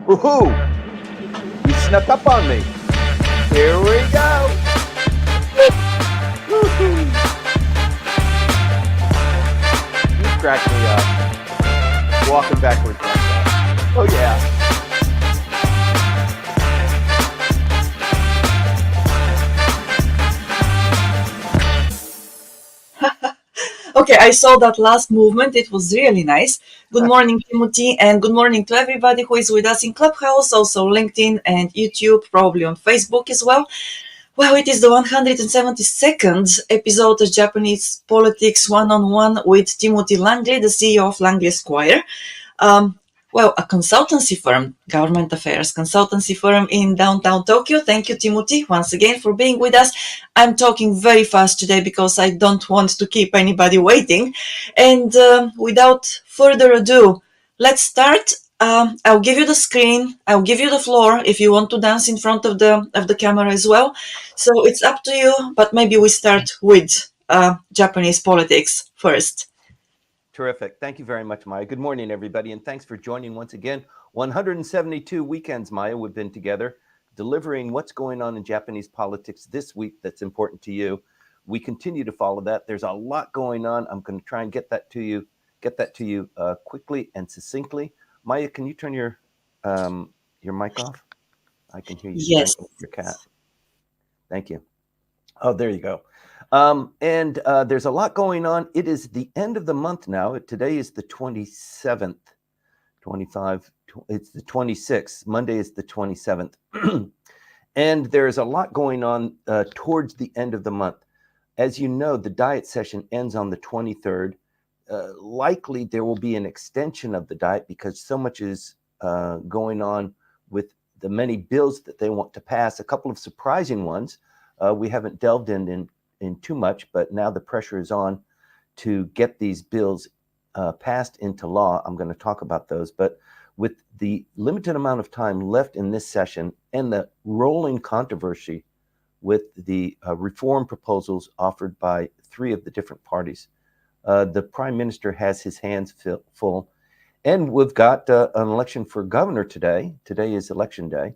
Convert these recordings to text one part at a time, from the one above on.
Woohoo! You snuck up on me. Here we go. Woohoo! You cracked me up. Walking backwards like that. Oh yeah. Okay, I saw that last movement. It was really nice. Good morning, Timothy, and good morning to everybody who is with us in Clubhouse, also LinkedIn and YouTube, probably on Facebook as well. Well, it is the 172nd episode of Japanese Politics One-on-One with Timothy Langley, the CEO of Langley Squire. Well, a consultancy firm, government affairs consultancy firm in downtown Tokyo. Thank you, Timothy, once again for being with us. I'm talking very fast today because I don't want to keep anybody waiting. And without further ado, let's start. I'll give you the screen. I'll give you the floor if you want to dance in front of the camera as well. So it's up to you, but maybe we start with Japanese politics first. Terrific. Thank you very much, Maya. Good morning, everybody, and thanks for joining once again. 172 weekends, Maya, we've been together delivering what's going on in Japanese politics this week that's important to you. We continue to follow that. There's a lot going on. I'm going to try and get that to you quickly and succinctly. Maya, can you turn your mic off? I can hear you. Yes. Your cat. Thank you. Oh, there you go. And there's a lot going on. It is the end of the month now. Today is the 27th, 25. It's the 26th. Monday is the 27th. And there's a lot going on towards the end of the month. As you know, the diet session ends on the 23rd. Likely there will be an extension of the diet because so much is going on with the many bills that they want to pass. A couple of surprising ones. We haven't delved in too much, but now the pressure is on to get these bills passed into law. I'm going to talk about those, but with the limited amount of time left in this session and the rolling controversy with the reform proposals offered by three of the different parties, the Prime Minister has his hands full, and we've got an election for governor today. Today is election day.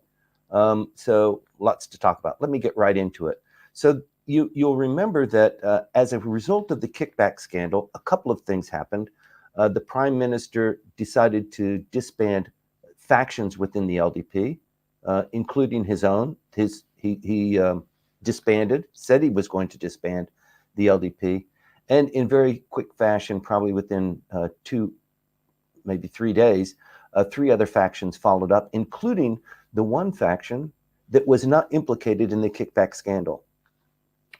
So lots to talk about. Let me get right into it. So you'll remember that as a result of the kickback scandal, a couple of things happened. The Prime Minister decided to disband factions within the LDP, including his own. He disbanded, said he was going to disband the LDP, and in very quick fashion, probably within 2, maybe 3 days, 3 other factions followed up, including the one faction that was not implicated in the kickback scandal.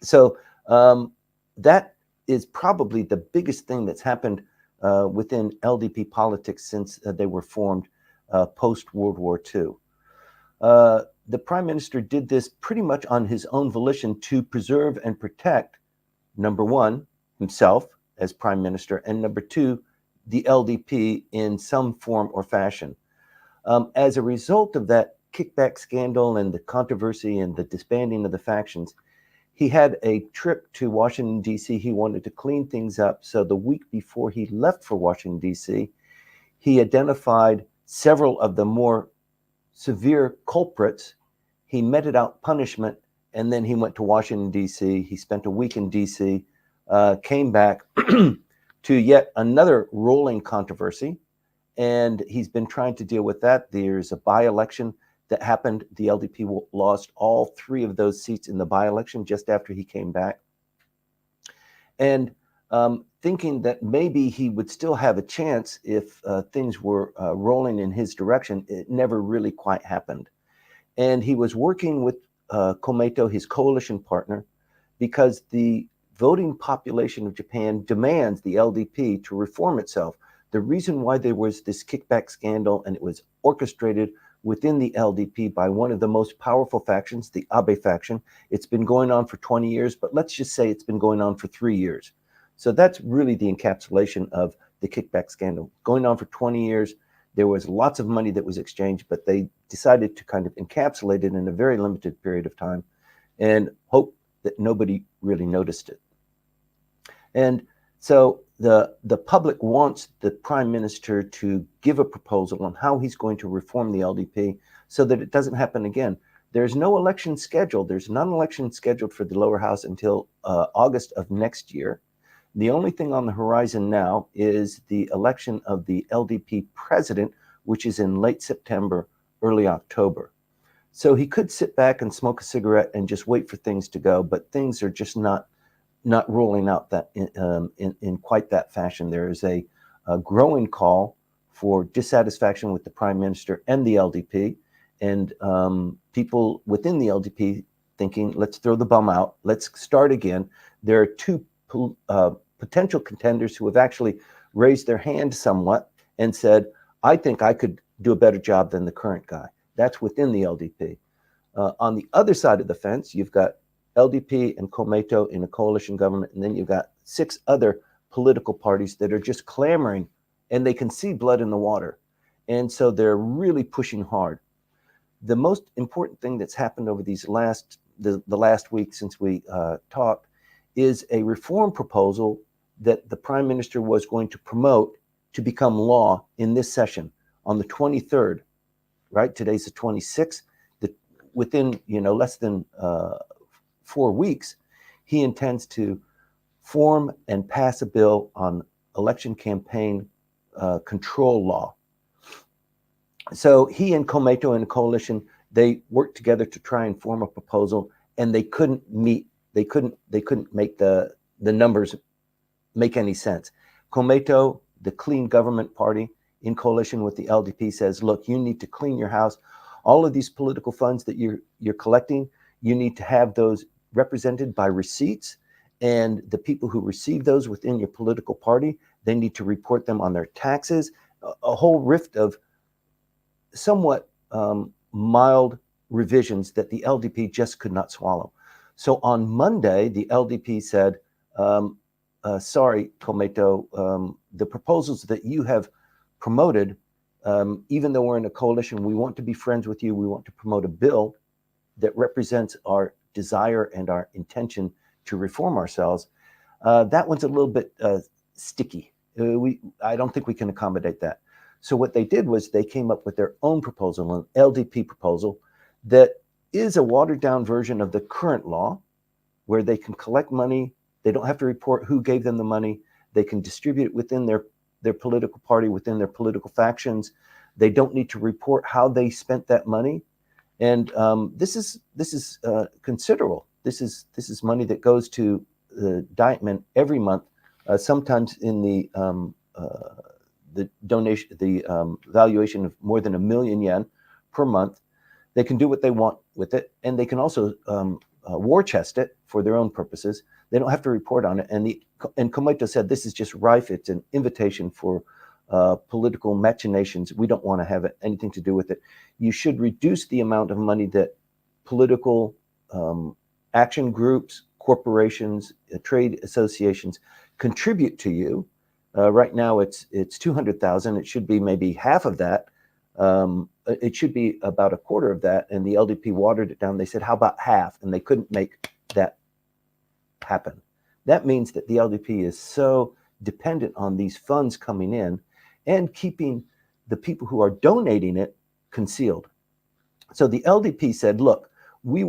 So that is probably the biggest thing that's happened within LDP politics since they were formed post-World War II. The Prime Minister did this pretty much on his own volition to preserve and protect, number one, himself as Prime Minister, and number two, the LDP in some form or fashion. As a result of that kickback scandal and the controversy and the disbanding of the factions, he had a trip to Washington, D.C. He wanted to clean things up. So the week before he left for Washington, D.C., he identified several of the more severe culprits. He meted out punishment, and then he went to Washington, D.C. He spent a week in D.C., came back to yet another rolling controversy, and he's been trying to deal with that. There's a by-election that happened. The LDP lost all 3 of those seats in the by-election just after he came back. And thinking that maybe he would still have a chance if things were rolling in his direction, it never really quite happened. And he was working with Komeito, his coalition partner, because the voting population of Japan demands the LDP to reform itself. The reason why there was this kickback scandal, and it was orchestrated within the LDP by one of the most powerful factions, the Abe faction. It's been going on for 20 years, but let's just say it's been going on for 3 years. So that's really the encapsulation of the kickback scandal. Going on for 20 years, there was lots of money that was exchanged, but they decided to kind of encapsulate it in a very limited period of time and hope that nobody really noticed it. And so the public wants the prime minister to give a proposal on how he's going to reform the LDP so that it doesn't happen again. There's no election scheduled. There's not an election scheduled for the lower house until August of next year. The only thing on the horizon now is the election of the LDP president, which is in late September, early October. So he could sit back and smoke a cigarette and just wait for things to go, but things are just not rolling out that in quite that fashion. There is a growing call for dissatisfaction with the prime minister and the LDP, and people within the LDP thinking, let's throw the bum out, let's start again. There are two potential contenders who have actually raised their hand somewhat and said, I think I could do a better job than the current guy. That's within the LDP. On the other side of the fence, you've got LDP and Komeito in a coalition government, and then you've got 6 other political parties that are just clamoring, and they can see blood in the water. And so they're really pushing hard. The most important thing that's happened over the last week since we talked is a reform proposal that the prime minister was going to promote to become law in this session on the 23rd, right? Today's the 26th. Within less than 4 weeks, he intends to form and pass a bill on election campaign control law. So he and Komeito in a coalition, they worked together to try and form a proposal, and they couldn't meet. They couldn't make the numbers make any sense. Komeito, the Clean Government Party, in coalition with the LDP, says, look, you need to clean your house. All of these political funds that you're collecting, you need to have those represented by receipts, and the people who receive those within your political party, they need to report them on their taxes. A whole rift of somewhat mild revisions that the LDP just could not swallow. So on Monday, the LDP said, sorry, Komeito, the proposals that you have promoted, even though we're in a coalition, we want to be friends with you. We want to promote a bill that represents our desire and our intention to reform ourselves. That one's a little bit sticky. I don't think we can accommodate that. So what they did was they came up with their own proposal, an LDP proposal, that is a watered down version of the current law, where they can collect money. They don't have to report who gave them the money. They can distribute it within their political party, within their political factions. They don't need to report how they spent that money. And this is considerable. This is money that goes to the Dietman every month. Sometimes in the donation, the valuation of more than 1 million yen per month. They can do what they want with it, and they can also war chest it for their own purposes. They don't have to report on it. And Komeito said this is just rife. It's an invitation for political machinations. We don't want to have anything to do with it. You should reduce the amount of money that political action groups, corporations, trade associations contribute to you. Right now, it's 200,000. It should be maybe half of that. It should be about a quarter of that. And the LDP watered it down. They said, how about half? And they couldn't make that happen. That means that the LDP is so dependent on these funds coming in and keeping the people who are donating it concealed. So the LDP said, look, we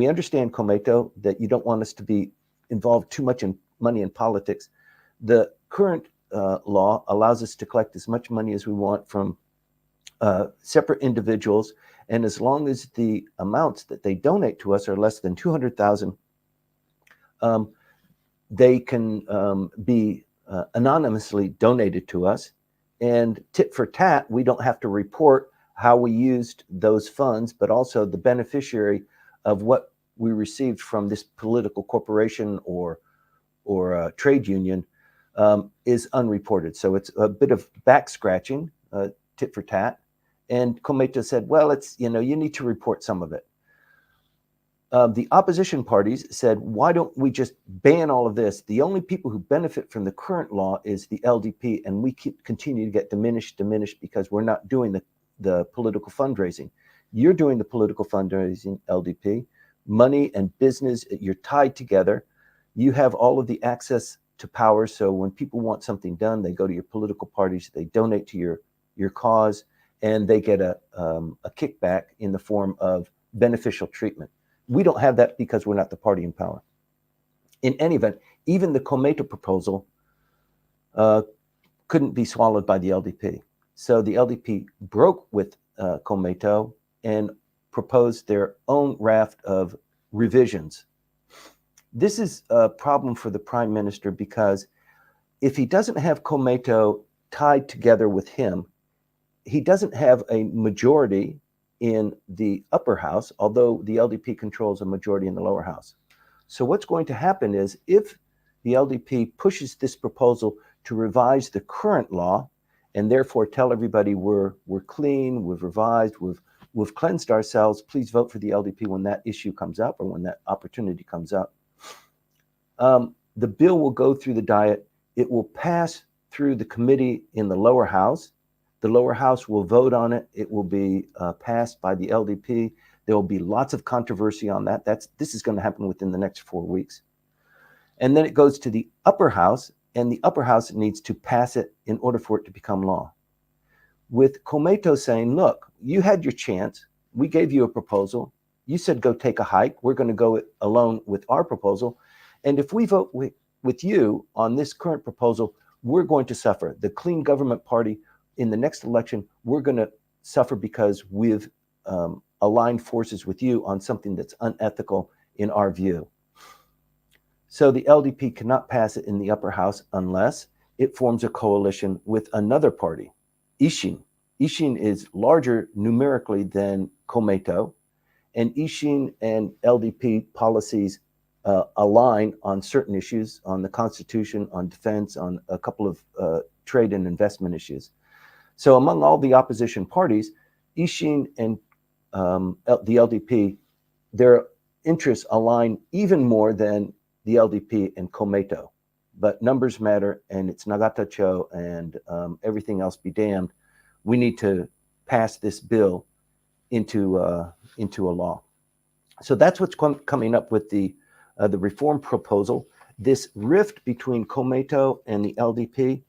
understand, Komeito, that you don't want us to be involved too much in money and politics. The current law allows us to collect as much money as we want from separate individuals, and as long as the amounts that they donate to us are less than 200,000, they can be anonymously donated to us. And tit for tat, we don't have to report how we used those funds, but also the beneficiary of what we received from this political corporation or trade union is unreported. So it's a bit of back scratching, tit for tat. And Komeito said, well, it's, you need to report some of it. The opposition parties said, why don't we just ban all of this? The only people who benefit from the current law is the LDP, and we continue to get diminished because we're not doing the political fundraising. You're doing the political fundraising, LDP. Money and business, you're tied together. You have all of the access to power. So when people want something done, they go to your political parties, they donate to your cause, and they get a kickback in the form of beneficial treatment. We don't have that because we're not the party in power. In any event, even the Komeito proposal couldn't be swallowed by the LDP. So the LDP broke with Komeito and proposed their own raft of revisions. This is a problem for the prime minister because if he doesn't have Komeito tied together with him, he doesn't have a majority in the upper house, although the LDP controls a majority in the lower house. So what's going to happen is if the LDP pushes this proposal to revise the current law and therefore tell everybody we're clean, we've revised, we've cleansed ourselves, please vote for the LDP when that issue comes up or when that opportunity comes up. The bill will go through the Diet. It will pass through the committee in the lower house. The lower house will vote on it. It will be passed by the LDP. There will be lots of controversy on that. This is going to happen within the next 4 weeks. And then it goes to the upper house, and the upper house needs to pass it in order for it to become law. With Komeito saying, look, you had your chance. We gave you a proposal. You said go take a hike. We're going to go it alone with our proposal. And if we vote with you on this current proposal, we're going to suffer. The Clean Government Party, in the next election, we're going to suffer because we've aligned forces with you on something that's unethical in our view. So the LDP cannot pass it in the upper house unless it forms a coalition with another party, Ishin. Ishin is larger numerically than Komeito, and Ishin and LDP policies align on certain issues, on the Constitution, on defense, on a couple of trade and investment issues. So among all the opposition parties, Ishin and the LDP, their interests align even more than the LDP and Komeito. But numbers matter, and it's Nagata-cho, and everything else be damned. We need to pass this bill into a law. So that's what's coming up with the reform proposal. This rift between Komeito and the LDP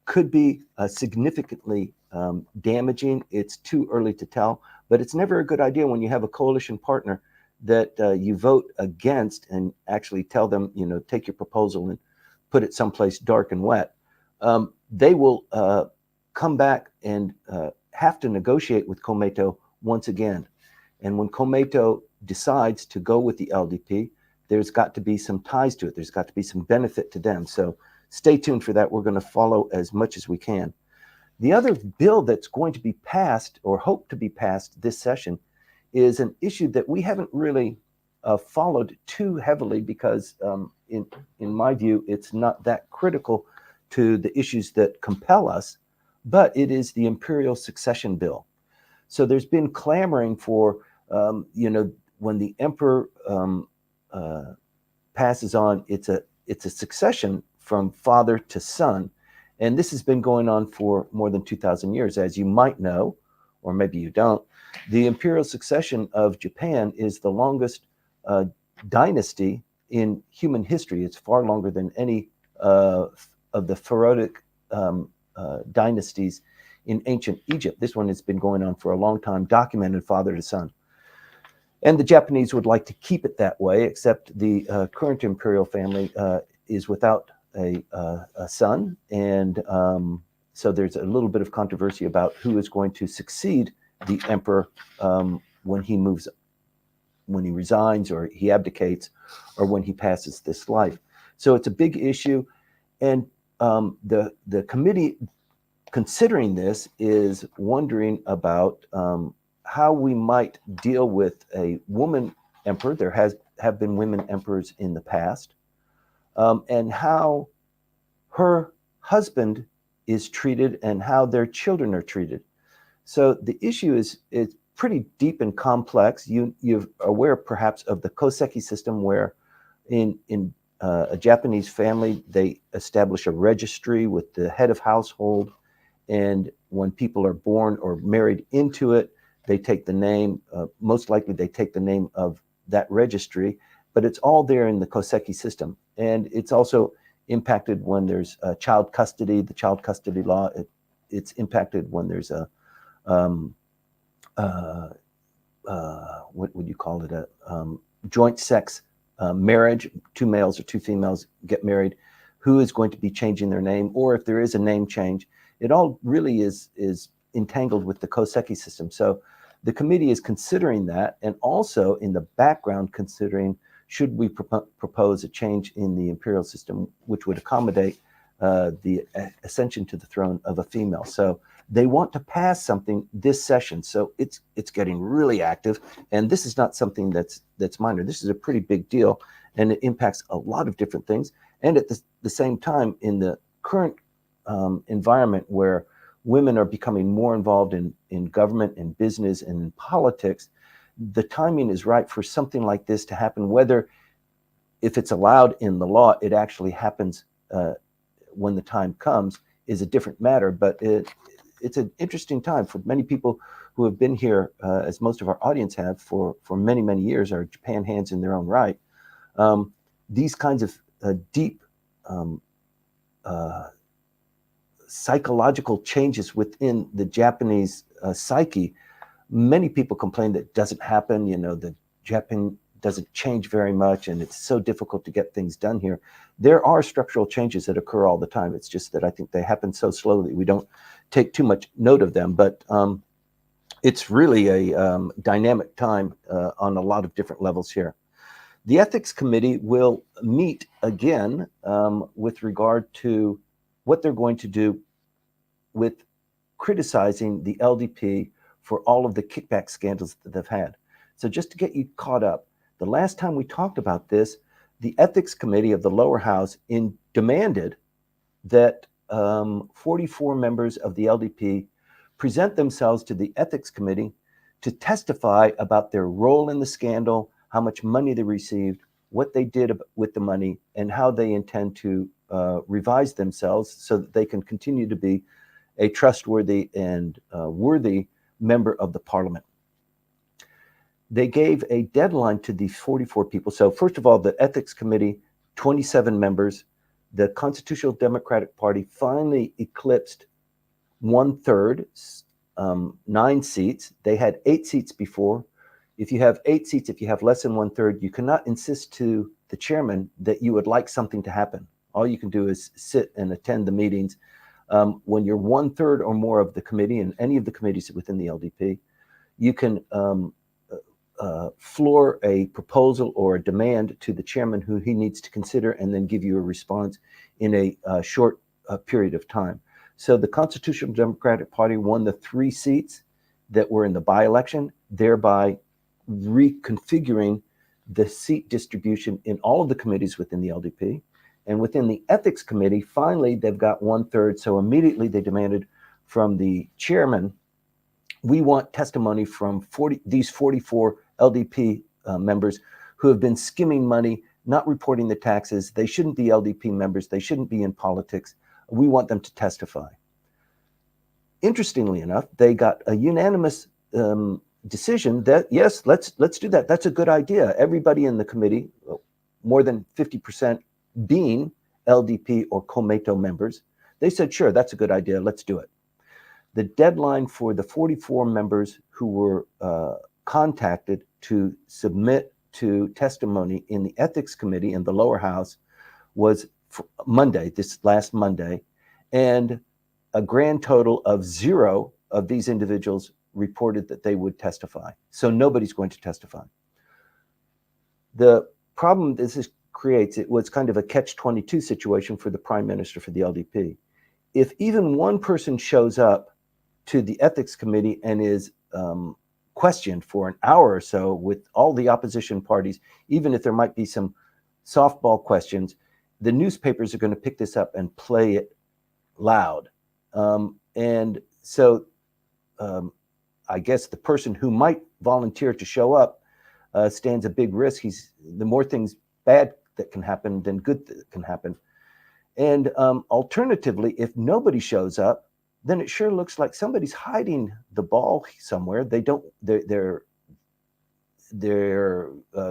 could be significantly damaging. It's too early to tell, but it's never a good idea when you have a coalition partner that you vote against and actually tell them, take your proposal and put it someplace dark and wet. They will come back and have to negotiate with Komeito once again. And when Komeito decides to go with the LDP, there's got to be some ties to it. There's got to be some benefit to them. So stay tuned for that. We're going to follow as much as we can. The other bill that's going to be passed or hope to be passed this session is an issue that we haven't really followed too heavily because in my view, it's not that critical to the issues that compel us, but it is the Imperial succession bill. So there's been clamoring for, when the emperor passes on, it's a succession from father to son. And this has been going on for more than 2,000 years. As you might know, or maybe you don't, the imperial succession of Japan is the longest dynasty in human history. It's far longer than any of the pharaohic dynasties in ancient Egypt. This one has been going on for a long time, documented father to son. And the Japanese would like to keep it that way, except the current imperial family is without a son. And so there's a little bit of controversy about who is going to succeed the emperor when he resigns or he abdicates or when he passes this life. So it's a big issue. And the committee considering this is wondering about how we might deal with a woman emperor. There have been women emperors in the past, and how her husband is treated and how their children are treated. So the issue is pretty deep and complex. You're aware perhaps of the Koike system, where in a Japanese family, they establish a registry with the head of household. And when people are born or married into it, they take the name, most likely they take the name of that registry, but it's all there in the Koike system. And it's also impacted when there's child custody, the child custody law. It's impacted when there's a what would you call it? A joint sex marriage. Two males or two females get married. Who is going to be changing their name, or if there is a name change? It all really is entangled with the Koike system. So the committee is considering that, and also in the background considering should we propose a change in the imperial system, which would accommodate the ascension to the throne of a female. So they want to pass something this session. So it's getting really active, and this is not something that's minor. This is a pretty big deal, and it impacts a lot of different things. And at the same time, in the current environment where women are becoming more involved in government and business and in politics, the timing is right for something like this to happen. Whether if it's allowed in the law, it actually happens when the time comes is a different matter. But it's an interesting time for many people who have been here, as most of our audience have, for many, many years, are Japan hands in their own right. These kinds of deep psychological changes within the Japanese psyche. Many people complain that it doesn't happen. The Japan doesn't change very much, and it's so difficult to get things done here. There are structural changes that occur all the time. It's just that I think they happen so slowly we don't take too much note of them. But it's really a dynamic time on a lot of different levels here. The Ethics Committee will meet again with regard to what they're going to do with criticizing the LDP for all of the kickback scandals that they've had. So just to get you caught up, the last time we talked about this, the Ethics Committee of the lower house demanded that 44 members of the LDP present themselves to the Ethics Committee to testify about their role in the scandal, how much money they received, what they did with the money, and how they intend to revise themselves so that they can continue to be a trustworthy and worthy member of the parliament. They gave a deadline to these 44 people. So first of all, the Ethics Committee, 27 members. The Constitutional Democratic Party finally eclipsed 1/3, 9 seats. They had 8 seats before. If you have 8 seats, if you have less than 1/3, you cannot insist to the chairman that you would like something to happen. All you can do is sit and attend the meetings. When you're 1/3 or more of the committee, and any of the committees within the LDP, you can floor a proposal or a demand to the chairman who he needs to consider and then give you a response in a short period of time. So the Constitutional Democratic Party won the 3 seats that were in the by-election, thereby reconfiguring the seat distribution in all of the committees within the LDP. And within the Ethics Committee, finally, they've got 1/3. So immediately they demanded from the chairman, we want testimony from these 44 LDP members who have been skimming money, not reporting the taxes. They shouldn't be LDP members. They shouldn't be in politics. We want them to testify. Interestingly enough, they got a unanimous decision that, yes, let's do that. That's a good idea. Everybody in the committee, more than 50% being LDP or Komeito members, they said, sure, that's a good idea. Let's do it. The deadline for the 44 members who were contacted to submit to testimony in the Ethics Committee in the lower house was Monday, this last Monday, and a grand total of 0 of these individuals reported that they would testify. So nobody's going to testify. The problem this creates, it was kind of a catch-22 situation for the prime minister for the LDP. If even one person shows up to the Ethics Committee and is questioned for an hour or so with all the opposition parties, even if there might be some softball questions, the newspapers are going to pick this up and play it loud. And so I guess the person who might volunteer to show up stands a big risk. The more things bad that can happen than good that can happen. And alternatively, if nobody shows up, then it sure looks like somebody's hiding the ball somewhere. They're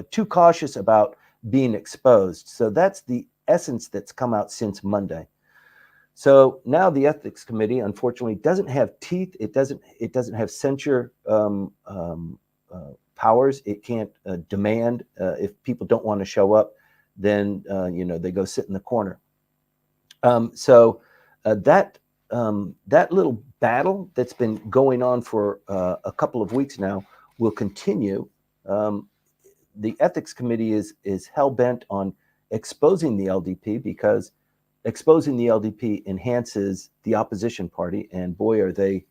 too cautious about being exposed. So that's the essence that's come out since Monday. So now the ethics committee, unfortunately, doesn't have teeth. It doesn't have censure powers. It can't demand if people don't want to show up, then they go sit in the corner. So that little battle that's been going on for a couple of weeks now will continue. The ethics committee is hell bent on exposing the LDP, because exposing the LDP enhances the opposition party, and boy, are they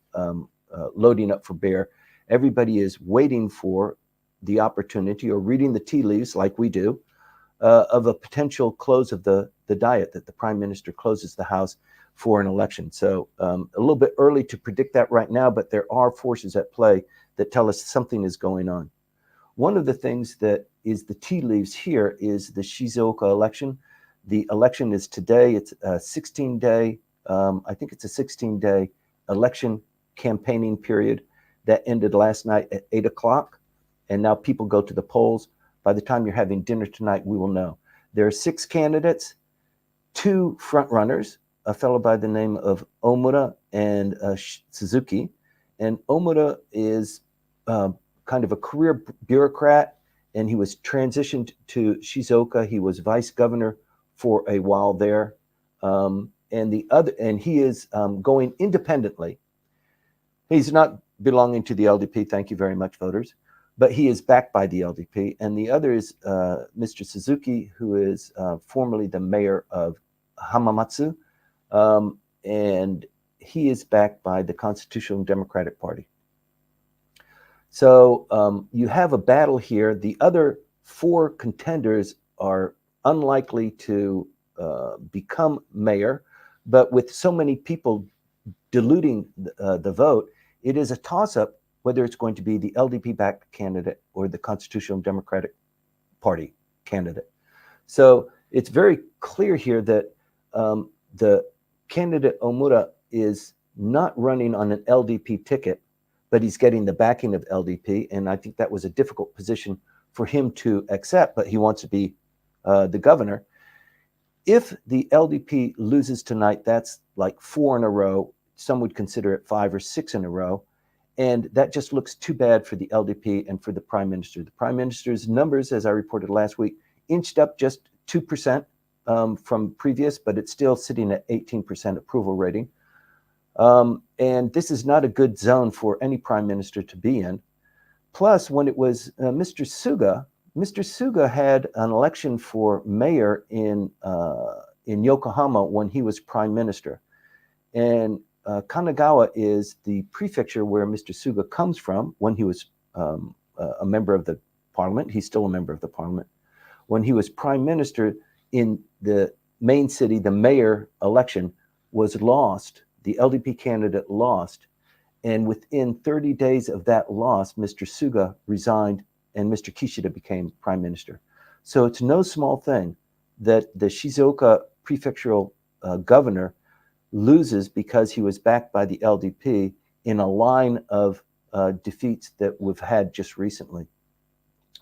loading up for bear. Everybody is waiting for the opportunity, or reading the tea leaves like we do, of a potential close of the diet, that the prime minister closes the House for an election. So a little bit early to predict that right now, but there are forces at play that tell us something is going on. One of the things that is the tea leaves here is the Shizuoka election. The election is today. It's a 16-day, I think it's a 16-day election campaigning period that ended last night at 8 o'clock. And now people go to the polls. By the time you're having dinner tonight, we will know. There are 6 candidates, 2 frontrunners, a fellow by the name of Omura and Suzuki. And Omura is kind of a career bureaucrat, and he was transitioned to Shizuoka. He was vice governor for a while there. And he is going independently. He's not belonging to the LDP. Thank you very much, voters. But he is backed by the LDP. And the other is Mr. Suzuki, who is formerly the mayor of Hamamatsu. And he is backed by the Constitutional Democratic Party. So you have a battle here. The other 4 contenders are unlikely to become mayor, but with so many people diluting the vote, it is a toss-up whether it's going to be the LDP-backed candidate or the Constitutional Democratic Party candidate. So it's very clear here that the candidate Omura is not running on an LDP ticket, but he's getting the backing of LDP, and I think that was a difficult position for him to accept, but he wants to be the governor. If the LDP loses tonight, that's like 4 in a row. Some would consider it 5 or 6 in a row. And that just looks too bad for the LDP and for the prime minister. The prime minister's numbers, as I reported last week, inched up just 2% from previous, but it's still sitting at 18% approval rating. And this is not a good zone for any prime minister to be in. Plus, when it was Mr. Suga had an election for mayor in Yokohama when he was prime minister. And Kanagawa is the prefecture where Mr. Suga comes from when he was a member of the parliament. He's still a member of the parliament. When he was prime minister in the main city, the mayor election was lost. The LDP candidate lost. And within 30 days of that loss, Mr. Suga resigned and Mr. Kishida became prime minister. So it's no small thing that the Shizuoka prefectural governor loses because he was backed by the LDP in a line of defeats that we've had just recently.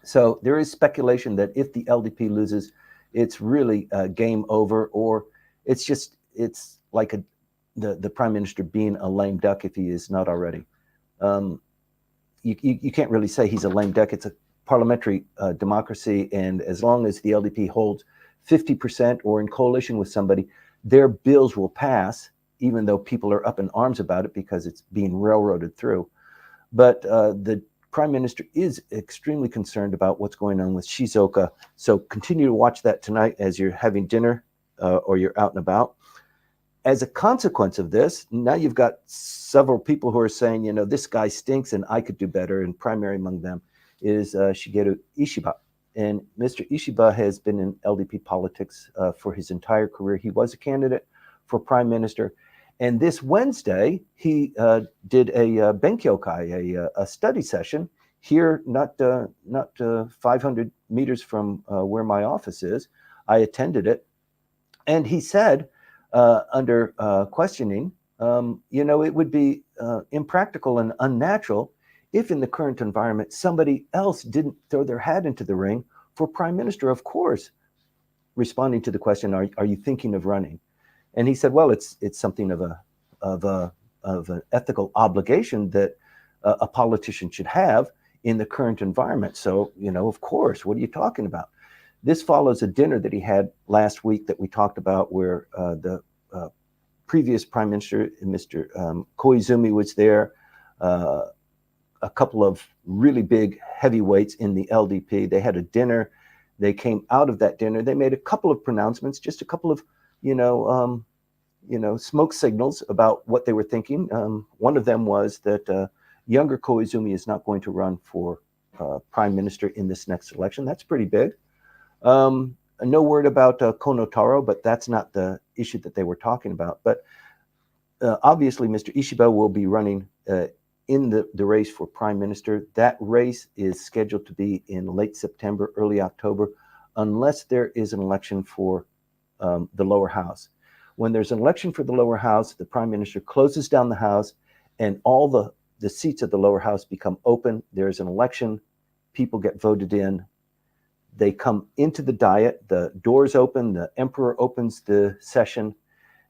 So there is speculation that if the LDP loses, it's really game over, or it's like the prime minister being a lame duck if he is not already. You can't really say he's a lame duck. It's a parliamentary democracy, and as long as the LDP holds 50% or in coalition with somebody, their bills will pass, even though people are up in arms about it because it's being railroaded through. But the prime minister is extremely concerned about what's going on with Shizuoka. So continue to watch that tonight as you're having dinner or you're out and about. As a consequence of this, now you've got several people who are saying, this guy stinks and I could do better. And primary among them is Shigeru Ishiba. And Mr. Ishiba has been in LDP politics for his entire career. He was a candidate for prime minister. And this Wednesday, he did a benkyokai, a study session here, not 500 meters from where my office is. I attended it. And he said, under questioning, it would be impractical and unnatural if in the current environment somebody else didn't throw their hat into the ring for prime minister. Of course, responding to the question, are you thinking of running? And he said, well, it's something of an ethical obligation that a politician should have in the current environment. So, of course, what are you talking about? This follows a dinner that he had last week that we talked about, where the previous Prime Minister, Mr. Koizumi, was there. A couple of really big heavyweights in the LDP. They had a dinner. They came out of that dinner. They made a couple of pronouncements, just a couple of, smoke signals about what they were thinking. One of them was that younger Koizumi is not going to run for Prime Minister in this next election. That's pretty big. No word about Kono Taro, but that's not the issue that they were talking about. But obviously, Mr. Ishiba will be running in the race for Prime Minister. That race is scheduled to be in late September, early October, unless there is an election for the lower house. When there's an election for the lower house, the Prime Minister closes down the house, and all the seats of the lower house become open. There's an election. People get voted in. They come into the Diet. The doors open. The Emperor opens the session,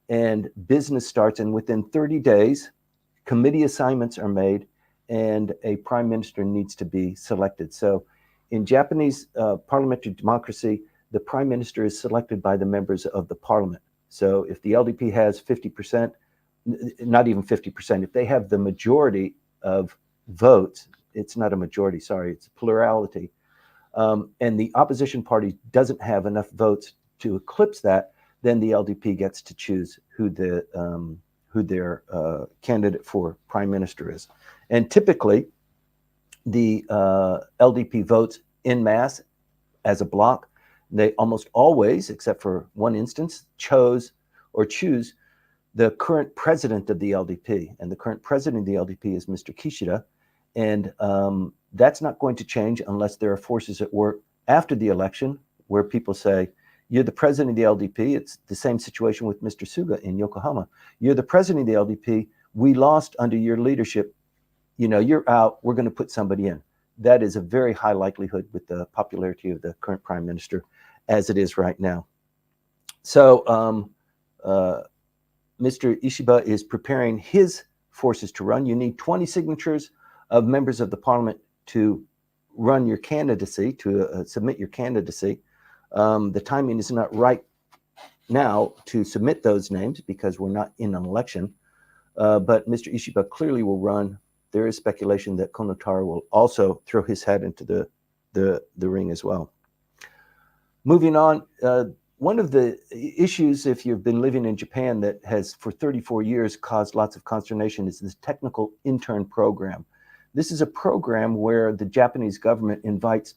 and business starts. And within 30 days, committee assignments are made, and a prime minister needs to be selected. So in Japanese parliamentary democracy, the prime minister is selected by the members of the parliament. So if the LDP has 50%, not even 50%, if they have the majority of votes, it's not a majority, sorry, it's a plurality, and the opposition party doesn't have enough votes to eclipse that, then the LDP gets to choose who their candidate for prime minister is. And typically, the LDP votes en masse as a bloc. They almost always, except for one instance, choose the current president of the LDP. And the current president of the LDP is Mr. Kishida. And that's not going to change unless there are forces at work after the election where people say, you're the president of the LDP. It's the same situation with Mr. Suga in Yokohama. You're the president of the LDP. We lost under your leadership. You're out. We're going to put somebody in. That is a very high likelihood with the popularity of the current prime minister as it is right now. So Mr. Ishiba is preparing his forces to run. You need 20 signatures of members of the parliament to run your candidacy, to submit your candidacy. The timing is not right now to submit those names because we're not in an election. But Mr. Ishiba clearly will run. There is speculation that Kono Taro will also throw his hat into the ring as well. Moving on, one of the issues, if you've been living in Japan, that has for 34 years caused lots of consternation is this technical intern program. This is a program where the Japanese government invites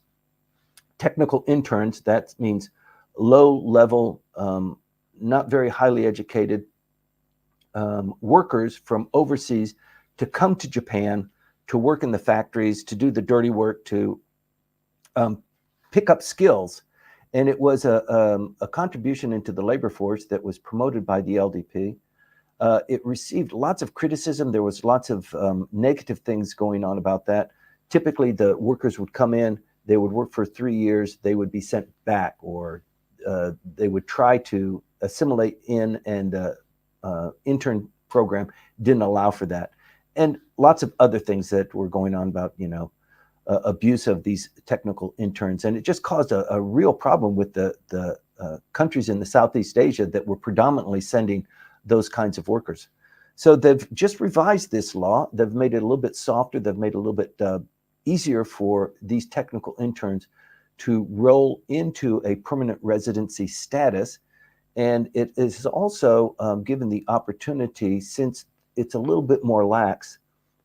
technical interns, that means low-level, not very highly educated workers from overseas to come to Japan to work in the factories, to do the dirty work, to pick up skills. And it was a contribution into the labor force that was promoted by the LDP. It received lots of criticism. There was lots of negative things going on about that. Typically, the workers would come in, they would work for 3 years, they would be sent back, or they would try to assimilate in, and the intern program didn't allow for that. And lots of other things that were going on about, abuse of these technical interns. And it just caused a real problem with the countries in the Southeast Asia that were predominantly sending those kinds of workers. So they've just revised this law. They've made it a little bit softer. They've made it a little bit easier for these technical interns to roll into a permanent residency status. And it is also given the opportunity, since it's a little bit more lax.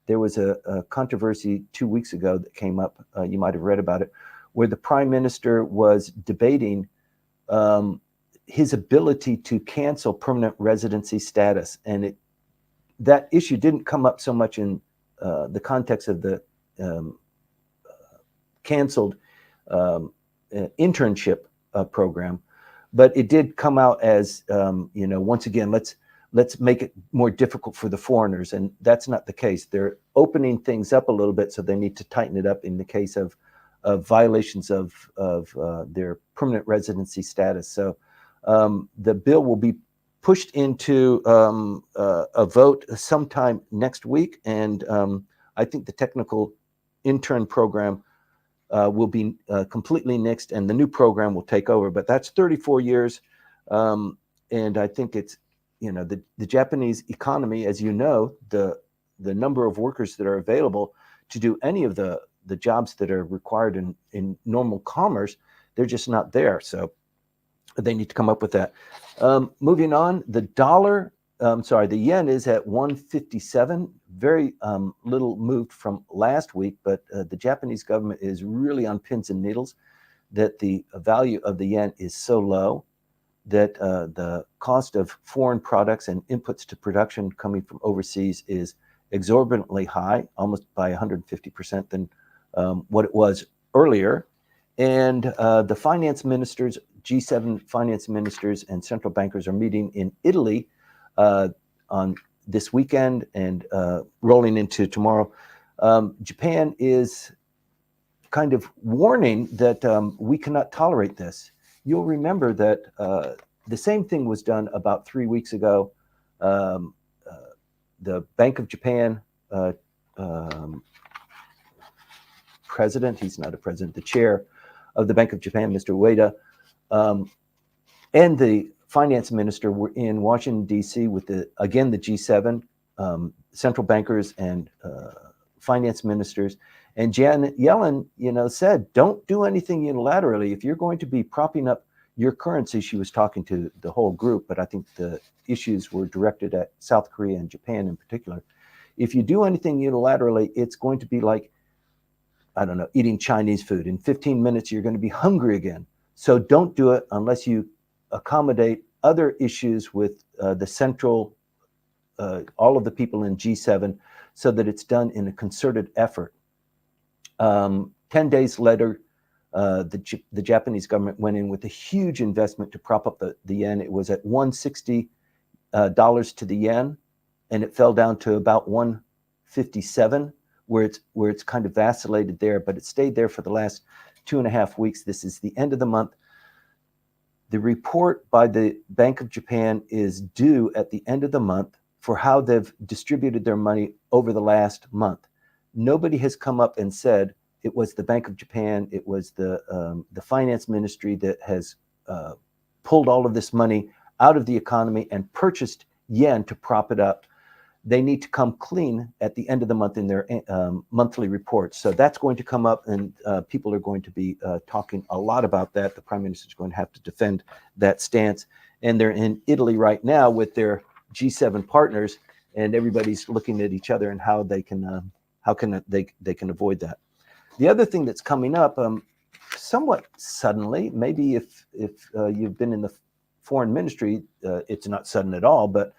There was a controversy 2 weeks ago that came up, you might have read about it, where the prime minister was debating his ability to cancel permanent residency status. And that issue didn't come up so much in the context of the canceled internship program, but it did come out as, once again, let's make it more difficult for the foreigners. And that's not the case. They're opening things up a little bit, so they need to tighten it up in the case of violations of their permanent residency status. So the bill will be pushed into a vote sometime next week, and I think the technical intern program will be completely nixed, and the new program will take over. But that's 34 years, and I think it's, the Japanese economy, as you know, the number of workers that are available to do any of the jobs that are required in normal commerce, they're just not there. So they need to come up with that. Moving on, the yen is at 157, very little moved from last week, but the Japanese government is really on pins and needles that the value of the yen is so low that the cost of foreign products and inputs to production coming from overseas is exorbitantly high, almost by 150% than what it was earlier. And the finance ministers, G7 finance ministers and central bankers are meeting in Italy on this weekend and rolling into tomorrow. Japan is kind of warning that we cannot tolerate this. You'll remember that the same thing was done about 3 weeks ago. The Bank of Japan president, he's not a president, the chair of the Bank of Japan, Mr. Ueda, and the finance minister were in Washington, D.C. with the G7 central bankers and finance ministers. And Janet Yellen, said, don't do anything unilaterally. If you're going to be propping up your currency, she was talking to the whole group, but I think the issues were directed at South Korea and Japan in particular. If you do anything unilaterally, it's going to be like, I don't know, eating Chinese food. In 15 minutes, you're going to be hungry again. So don't do it unless you accommodate other issues with the central, all of the people in G7, so that it's done in a concerted effort. 10 days later, the Japanese government went in with a huge investment to prop up the yen. It was at $160 to the yen, and it fell down to about 157, where it's kind of vacillated there, but it stayed there for the last 2.5 weeks. This is the end of the month. The report by the Bank of Japan is due at the end of the month for how they've distributed their money over the last month. Nobody has come up and said it was the Bank of Japan, it was the finance ministry that has pulled all of this money out of the economy and purchased yen to prop it up. They need to come clean at the end of the month in their monthly reports. So that's going to come up, and people are going to be talking a lot about that. The Prime Minister is going to have to defend that stance. And they're in Italy right now with their G7 partners, and everybody's looking at each other and how they can avoid that. The other thing that's coming up, somewhat suddenly, maybe if you've been in the foreign ministry, it's not sudden at all, but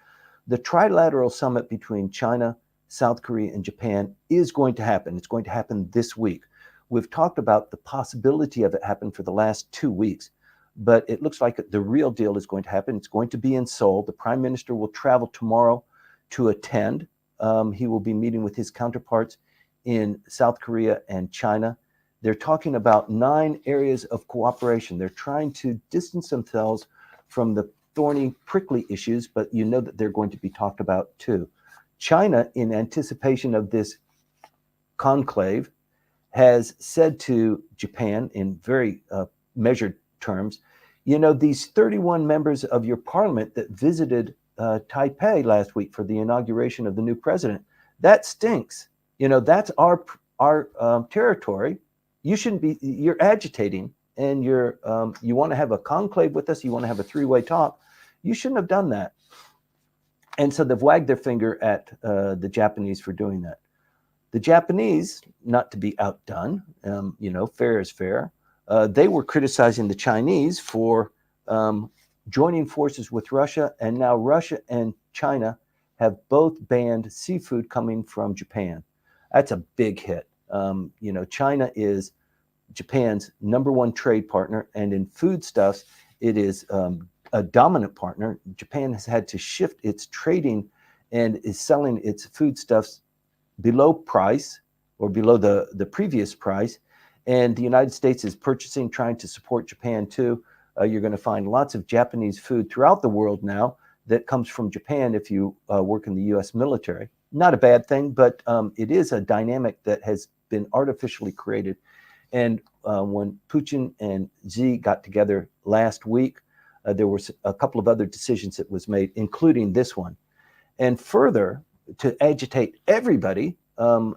the Trilateral summit between China, South Korea, and Japan is going to happen. It's going to happen this week. We've talked about the possibility of it happening for the last 2 weeks, but it looks like the real deal is going to happen. It's going to be in Seoul. The Prime Minister will travel tomorrow to attend. He will be meeting with his counterparts in South Korea and China. They're talking about 9 areas of cooperation. They're trying to distance themselves from the thorny, prickly issues, but you know that they're going to be talked about too. China, in anticipation of this conclave, has said to Japan in very measured terms, these 31 members of your parliament that visited Taipei last week for the inauguration of the new president, that stinks. That's our territory. You shouldn't be, you're agitating, and you want to have a conclave with us, you want to have a 3-way talk. You shouldn't have done that. And so they've wagged their finger at the Japanese for doing that. The Japanese, not to be outdone, fair is fair, they were criticizing the Chinese for joining forces with Russia, and now Russia and China have both banned seafood coming from Japan. That's a big hit. China is Japan's #1 trade partner, and in foodstuffs, it is a dominant partner. Japan has had to shift its trading and is selling its foodstuffs below price or below the previous price. And the United States is purchasing, trying to support Japan too. You're going to find lots of Japanese food throughout the world now that comes from Japan if you work in the U.S. military. Not a bad thing, but it is a dynamic that has been artificially created. And when Putin and Xi got together last week, there was a couple of other decisions that was made, including this one. And further, to agitate everybody, 2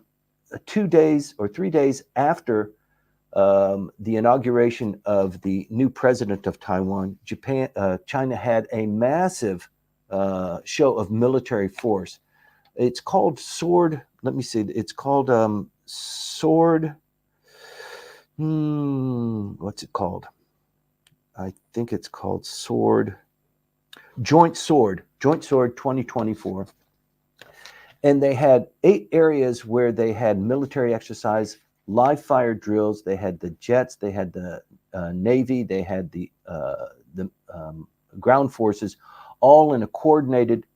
days or 3 days after the inauguration of the new president of Taiwan, China had a massive show of military force. It's called Sword. Let me see. It's called Sword. What's it called? I think it's called Joint Sword 2024. And they had 8 areas where they had military exercise, live fire drills. They had the jets, they had the Navy, they had the ground forces, all in a coordinated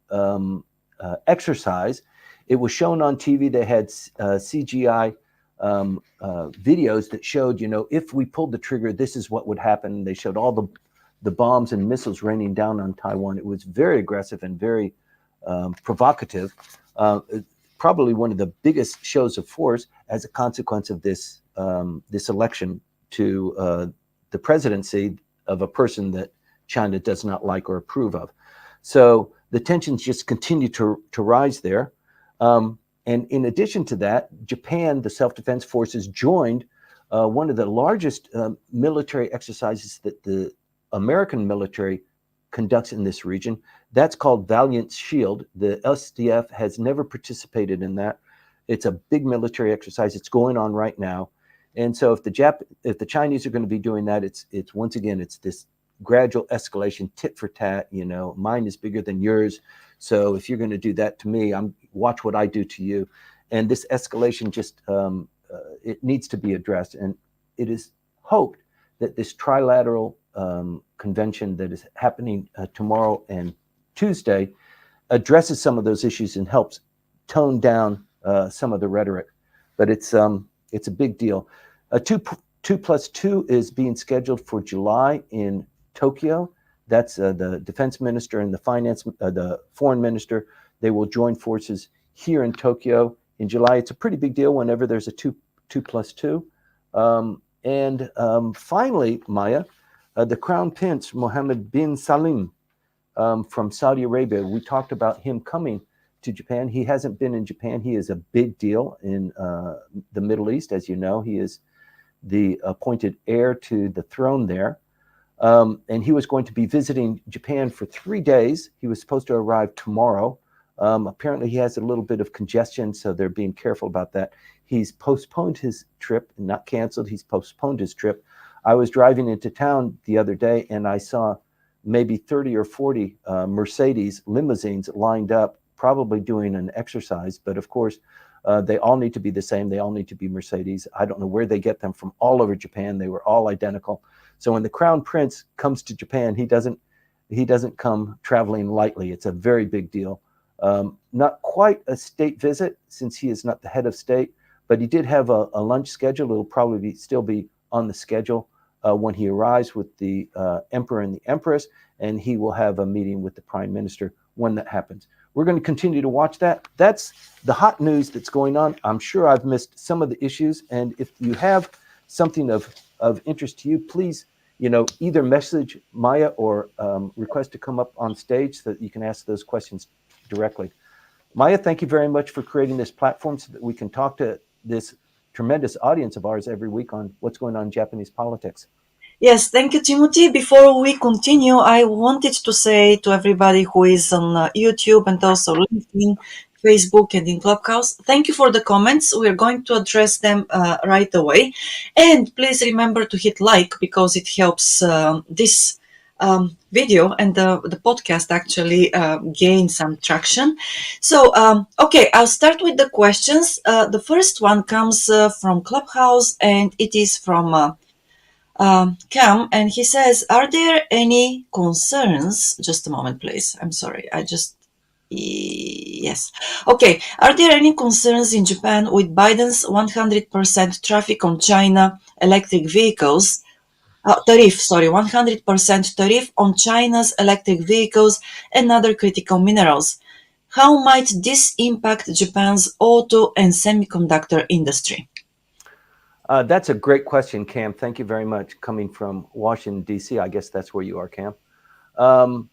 exercise. It was shown on TV. They had CGI videos that showed, if we pulled the trigger, this is what would happen. They showed all the bombs and missiles raining down on Taiwan. It was very aggressive and very provocative. Probably one of the biggest shows of force as a consequence of this election to the presidency of a person that China does not like or approve of. So the tensions just continue to rise there. And in addition to that, Japan, the self-defense forces, joined one of the largest military exercises that the American military conducts in this region. That's called Valiant Shield. The SDF has never participated in that. It's a big military exercise. It's going on right now. And so if the Chinese are going to be doing that, it's once again, it's this gradual escalation, tit for tat, mine is bigger than yours. So if you're going to do that to me, watch what I do to you. And this escalation just, it needs to be addressed. And it is hoped that this trilateral convention that is happening tomorrow and Tuesday addresses some of those issues and helps tone down some of the rhetoric. But it's a big deal. 2+2 is being scheduled for July in Tokyo. That's the defense minister and the foreign minister. They will join forces here in Tokyo in July. It's a pretty big deal whenever there's a 2+2. Finally, Maya, the Crown Prince Mohammed bin Salim from Saudi Arabia. We talked about him coming to Japan. He hasn't been in Japan. He is a big deal in the Middle East. As you know, he is the appointed heir to the throne there. And he was going to be visiting Japan for 3 days. He was supposed to arrive tomorrow. Apparently, he has a little bit of congestion, so they're being careful about that. He's postponed his trip, not canceled. He's postponed his trip. I was driving into town the other day, and I saw maybe 30 or 40 Mercedes limousines lined up, probably doing an exercise. But of course, they all need to be the same. They all need to be Mercedes. I don't know where they get them from all over Japan. They were all identical. So when the Crown Prince comes to Japan, he doesn't come traveling lightly. It's a very big deal. Not quite a state visit since he is not the head of state, but he did have a lunch schedule. It'll probably still be on the schedule when he arrives with the emperor and the empress, and he will have a meeting with the prime minister when that happens. We're going to continue to watch that. That's the hot news that's going on. I'm sure I've missed some of the issues, and if you have something of interest to you, please, either message Maya or request to come up on stage so that you can ask those questions directly. Maya, thank you very much for creating this platform so that we can talk to this tremendous audience of ours every week on what's going on in Japanese politics. Yes, thank you, Timothy. Before we continue, I wanted to say to everybody who is on YouTube and also LinkedIn, Facebook, and in Clubhouse, thank you for the comments. We are going to address them right away. And please remember to hit like because it helps this video and the podcast actually gain some traction. So, okay, I'll start with the questions. The first one comes from Clubhouse, and it is from Cam, and he says, are there any concerns? Just a moment, please. I'm sorry. I just Yes. Okay. Are there any concerns in Japan with Biden's 100% traffic on China electric vehicles? Tariff, sorry, 100% tariff on China's electric vehicles and other critical minerals. How might this impact Japan's auto and semiconductor industry? That's a great question, Cam. Thank you very much. Coming from Washington, D.C., I guess that's where you are, Cam. Um,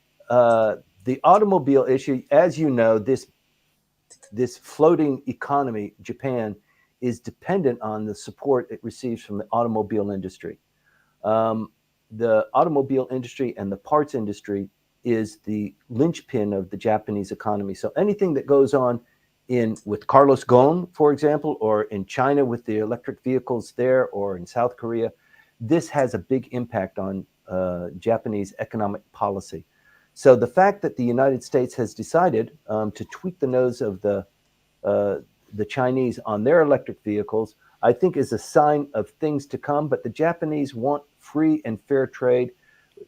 the automobile issue, as you know, this floating economy, Japan, is dependent on the support it receives from the automobile industry. Um, the automobile industry and the parts industry is the linchpin of the Japanese economy. So anything that goes on in with Carlos Ghosn, for example, or in China with the electric vehicles there, or in South Korea, this has a big impact on Japanese economic policy. So the fact that the United States has decided to tweak the nose of uh, the Chinese on their electric vehicles, I think is a sign of things to come. But the Japanese want free and fair trade.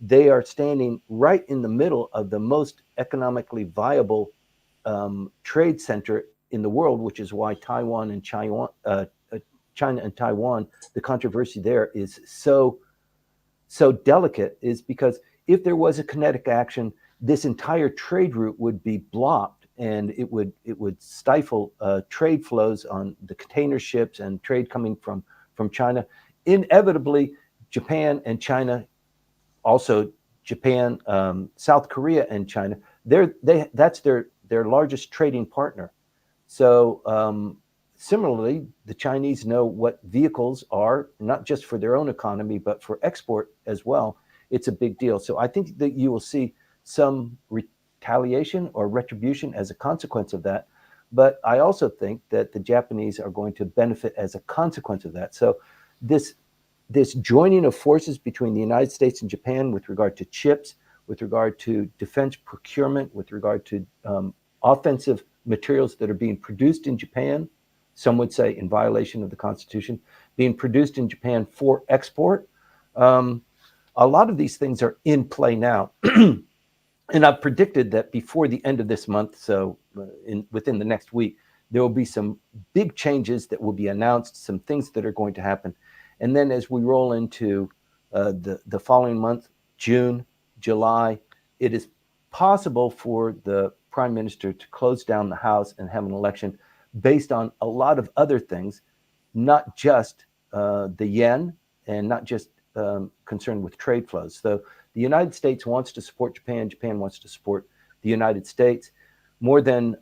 They are standing right in the middle of the most economically viable trade center in the world, which is why China and Taiwan, the controversy there is so delicate, is because if there was a kinetic action, this entire trade route would be blocked, and it would stifle trade flows on the container ships and trade coming from China. Inevitably, Japan and China, also Japan, South Korea, and China, that's their largest trading partner. So similarly, the Chinese know what vehicles are, not just for their own economy, but for export as well. It's a big deal. So I think that you will see some retaliation or retribution as a consequence of that. But I also think that the Japanese are going to benefit as a consequence of that. So this this joining of forces between the United States and Japan with regard to chips, with regard to defense procurement, with regard to offensive materials that are being produced in Japan, some would say in violation of the Constitution, being produced in Japan for export. Um, a lot of these things are in play now. And I've predicted that before the end of this month, so within the next week, there will be some big changes that will be announced, some things that are going to happen. And then as we roll into the following month, June, July, it is possible for the prime minister to close down the House and have an election based on a lot of other things, not just the yen and not just concerned with trade flows. So the United States wants to support Japan. Japan wants to support the United States. More than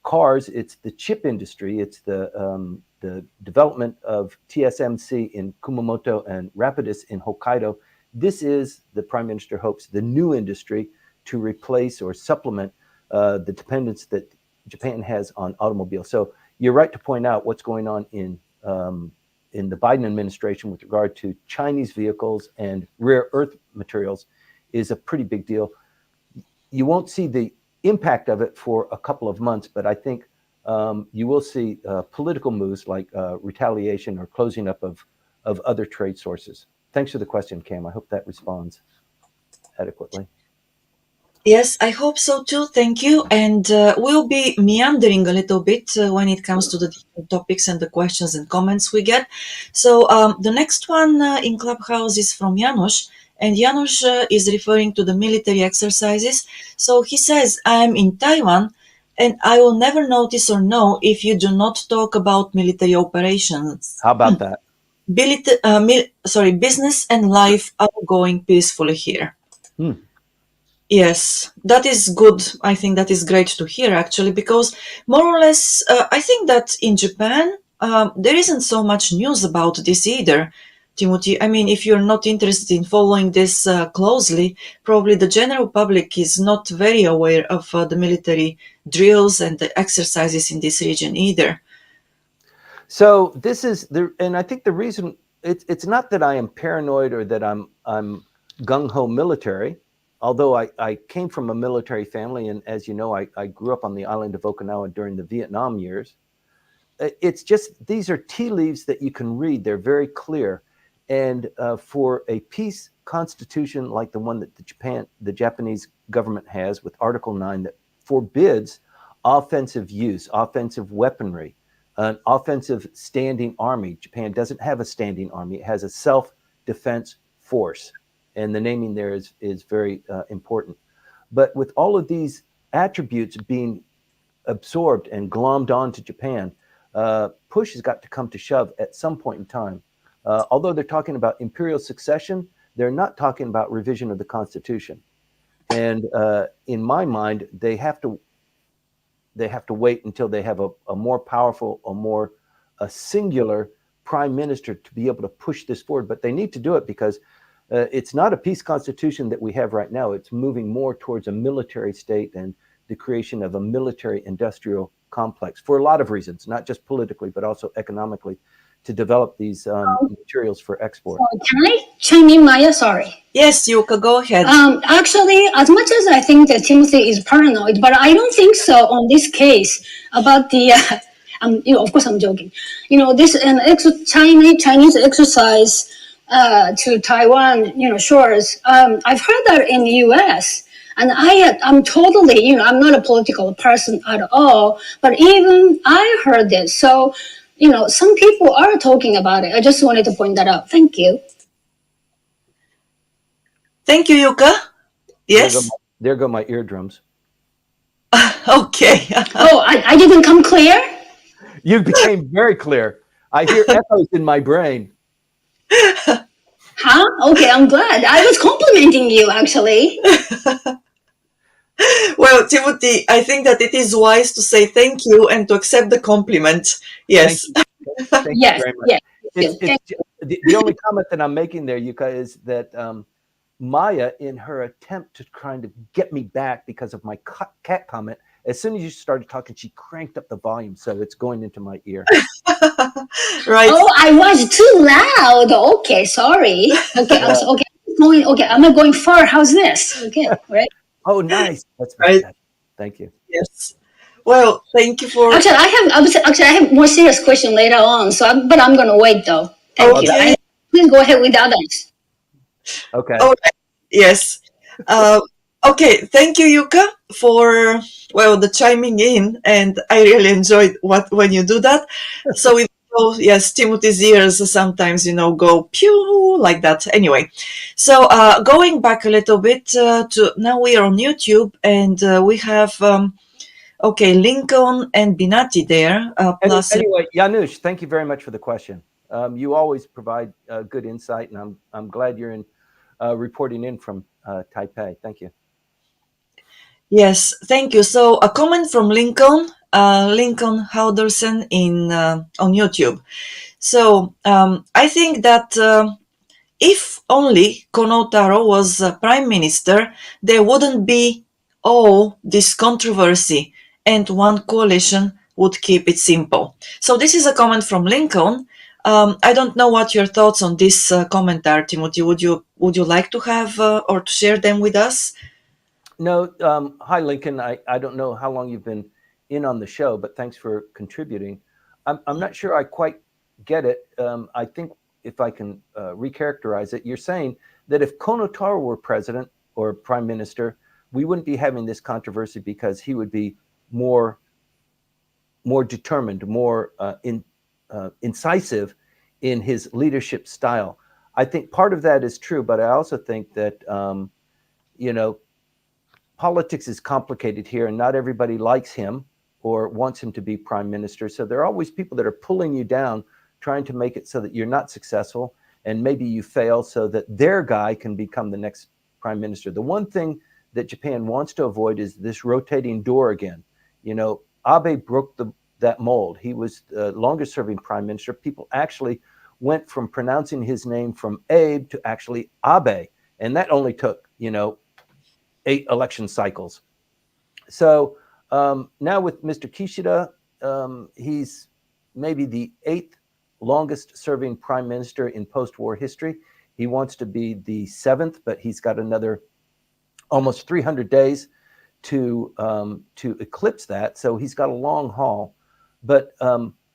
cars, it's the chip industry. It's the development of TSMC in Kumamoto and Rapidus in Hokkaido. This is, the Prime Minister hopes, the new industry to replace or supplement the dependence that Japan has on automobiles. So you're right to point out what's going on in the Biden administration with regard to Chinese vehicles and rare earth materials is a pretty big deal. You won't see the impact of it for a couple of months, but I think you will see political moves like retaliation or closing up of other trade sources. Thanks for the question, Cam. I hope that responds adequately. Yes, I hope so too. Thank you. And we'll be meandering a little bit when it comes to the different topics and the questions and comments we get. So the next one in Clubhouse is from Janusz. And Janusz is referring to the military exercises. So he says, I'm in Taiwan and I will never notice or know if you do not talk about military operations. How about that? Business and life are going peacefully here. Hmm. Yes, that is good. I think that is great to hear actually, because more or less, I think that in Japan, there isn't so much news about this either, Timothy. I mean, if you're not interested in following this closely, probably the general public is not very aware of the military drills and the exercises in this region either. So this is and I think the reason it's not that I am paranoid or that I'm gung ho military, although I came from a military family, and as you know, I grew up on the island of Okinawa during the Vietnam years. It's just these are tea leaves that you can read; they're very clear, and for a peace constitution like the one that the Japanese government has with Article 9 that forbids offensive use, offensive weaponry, an offensive standing army. Japan doesn't have a standing army. It has a self-defense force. And the naming there is very important. But with all of these attributes being absorbed and glommed onto Japan, push has got to come to shove at some point in time. Although they're talking about imperial succession, they're not talking about revision of the Constitution. And in my mind, they have to wait until they have a more powerful, a singular prime minister to be able to push this forward. But they need to do it because it's not a peace constitution that we have right now. It's moving more towards a military state and the creation of a military industrial complex for a lot of reasons, not just politically, but also economically, to develop these materials for export. Can I chime in, Maya? Sorry. Yes, Yuka, go ahead. Actually, as much as I think that Timothy is paranoid, but I don't think so on this case about the. Of course, I'm joking. This Chinese exercise to Taiwan, shores. I've heard that in the U.S. And I'm totally, I'm not a political person at all, but even I heard this. So, some people are talking about it. I just wanted to point that out. Thank you. Thank you, Yuka. Yes. There go my eardrums. Okay. Oh, I didn't come clear? You became very clear. I hear echoes in my brain. Huh? Okay, I'm glad. I was complimenting you, actually. Well, Timothy, I think that it is wise to say thank you and to accept the compliment. Yes. Thank you Yes, very much. yes. The only comment that I'm making there, Yuka, is that Maya, in her attempt to kind of get me back because of my cat comment, as soon as you started talking, she cranked up the volume, so it's going into my ear. Right. Oh, I was too loud. Okay, sorry. Okay, okay. I'm going far. How's this? Okay, right. Oh, nice. That's Right. fantastic. Thank you. Yes. Well, thank you for. Actually, I have more serious question later on. But I'm gonna wait though. Thank you. Okay. Please go ahead with the others. Okay. All right. Yes. Okay. Thank you, Yuka, for the chiming in, and I really enjoyed when you do that. So yes, Timothy's ears sometimes go pew like that. Anyway, so going back a little bit to now we are on YouTube and we have Lincoln and Binati there. Plus anyway, Janusz, thank you very much for the question. You always provide good insight, and I'm glad you're in reporting in from Taipei. Thank you. Yes, thank you. So a comment from Lincoln Halderson on YouTube. So I think that if only Kono Taro was prime minister, there wouldn't be all this controversy, and one coalition would keep it simple. So this is a comment from Lincoln. I don't know what your thoughts on this commentary, Timothy. Would you like to have or to share them with us? No. Hi, Lincoln. I don't know how long you've been in on the show, but thanks for contributing. I'm not sure I quite get it. I think if I can recharacterize it, you're saying that if Kono Taro were president or prime minister, we wouldn't be having this controversy because he would be more determined, more incisive in his leadership style. I think part of that is true, but I also think that politics is complicated here, and not everybody likes him or wants him to be prime minister. So there are always people that are pulling you down, trying to make it so that you're not successful, and maybe you fail so that their guy can become the next prime minister. The one thing that Japan wants to avoid is this rotating door again. Abe broke that mold. He was the longest serving prime minister. People actually went from pronouncing his name from Abe to actually Abe, and that only took 8 election cycles. So now with Mr. Kishida, he's maybe the 8th longest serving prime minister in post-war history. He wants to be the 7th, but he's got another almost 300 days to eclipse that. So he's got a long haul. But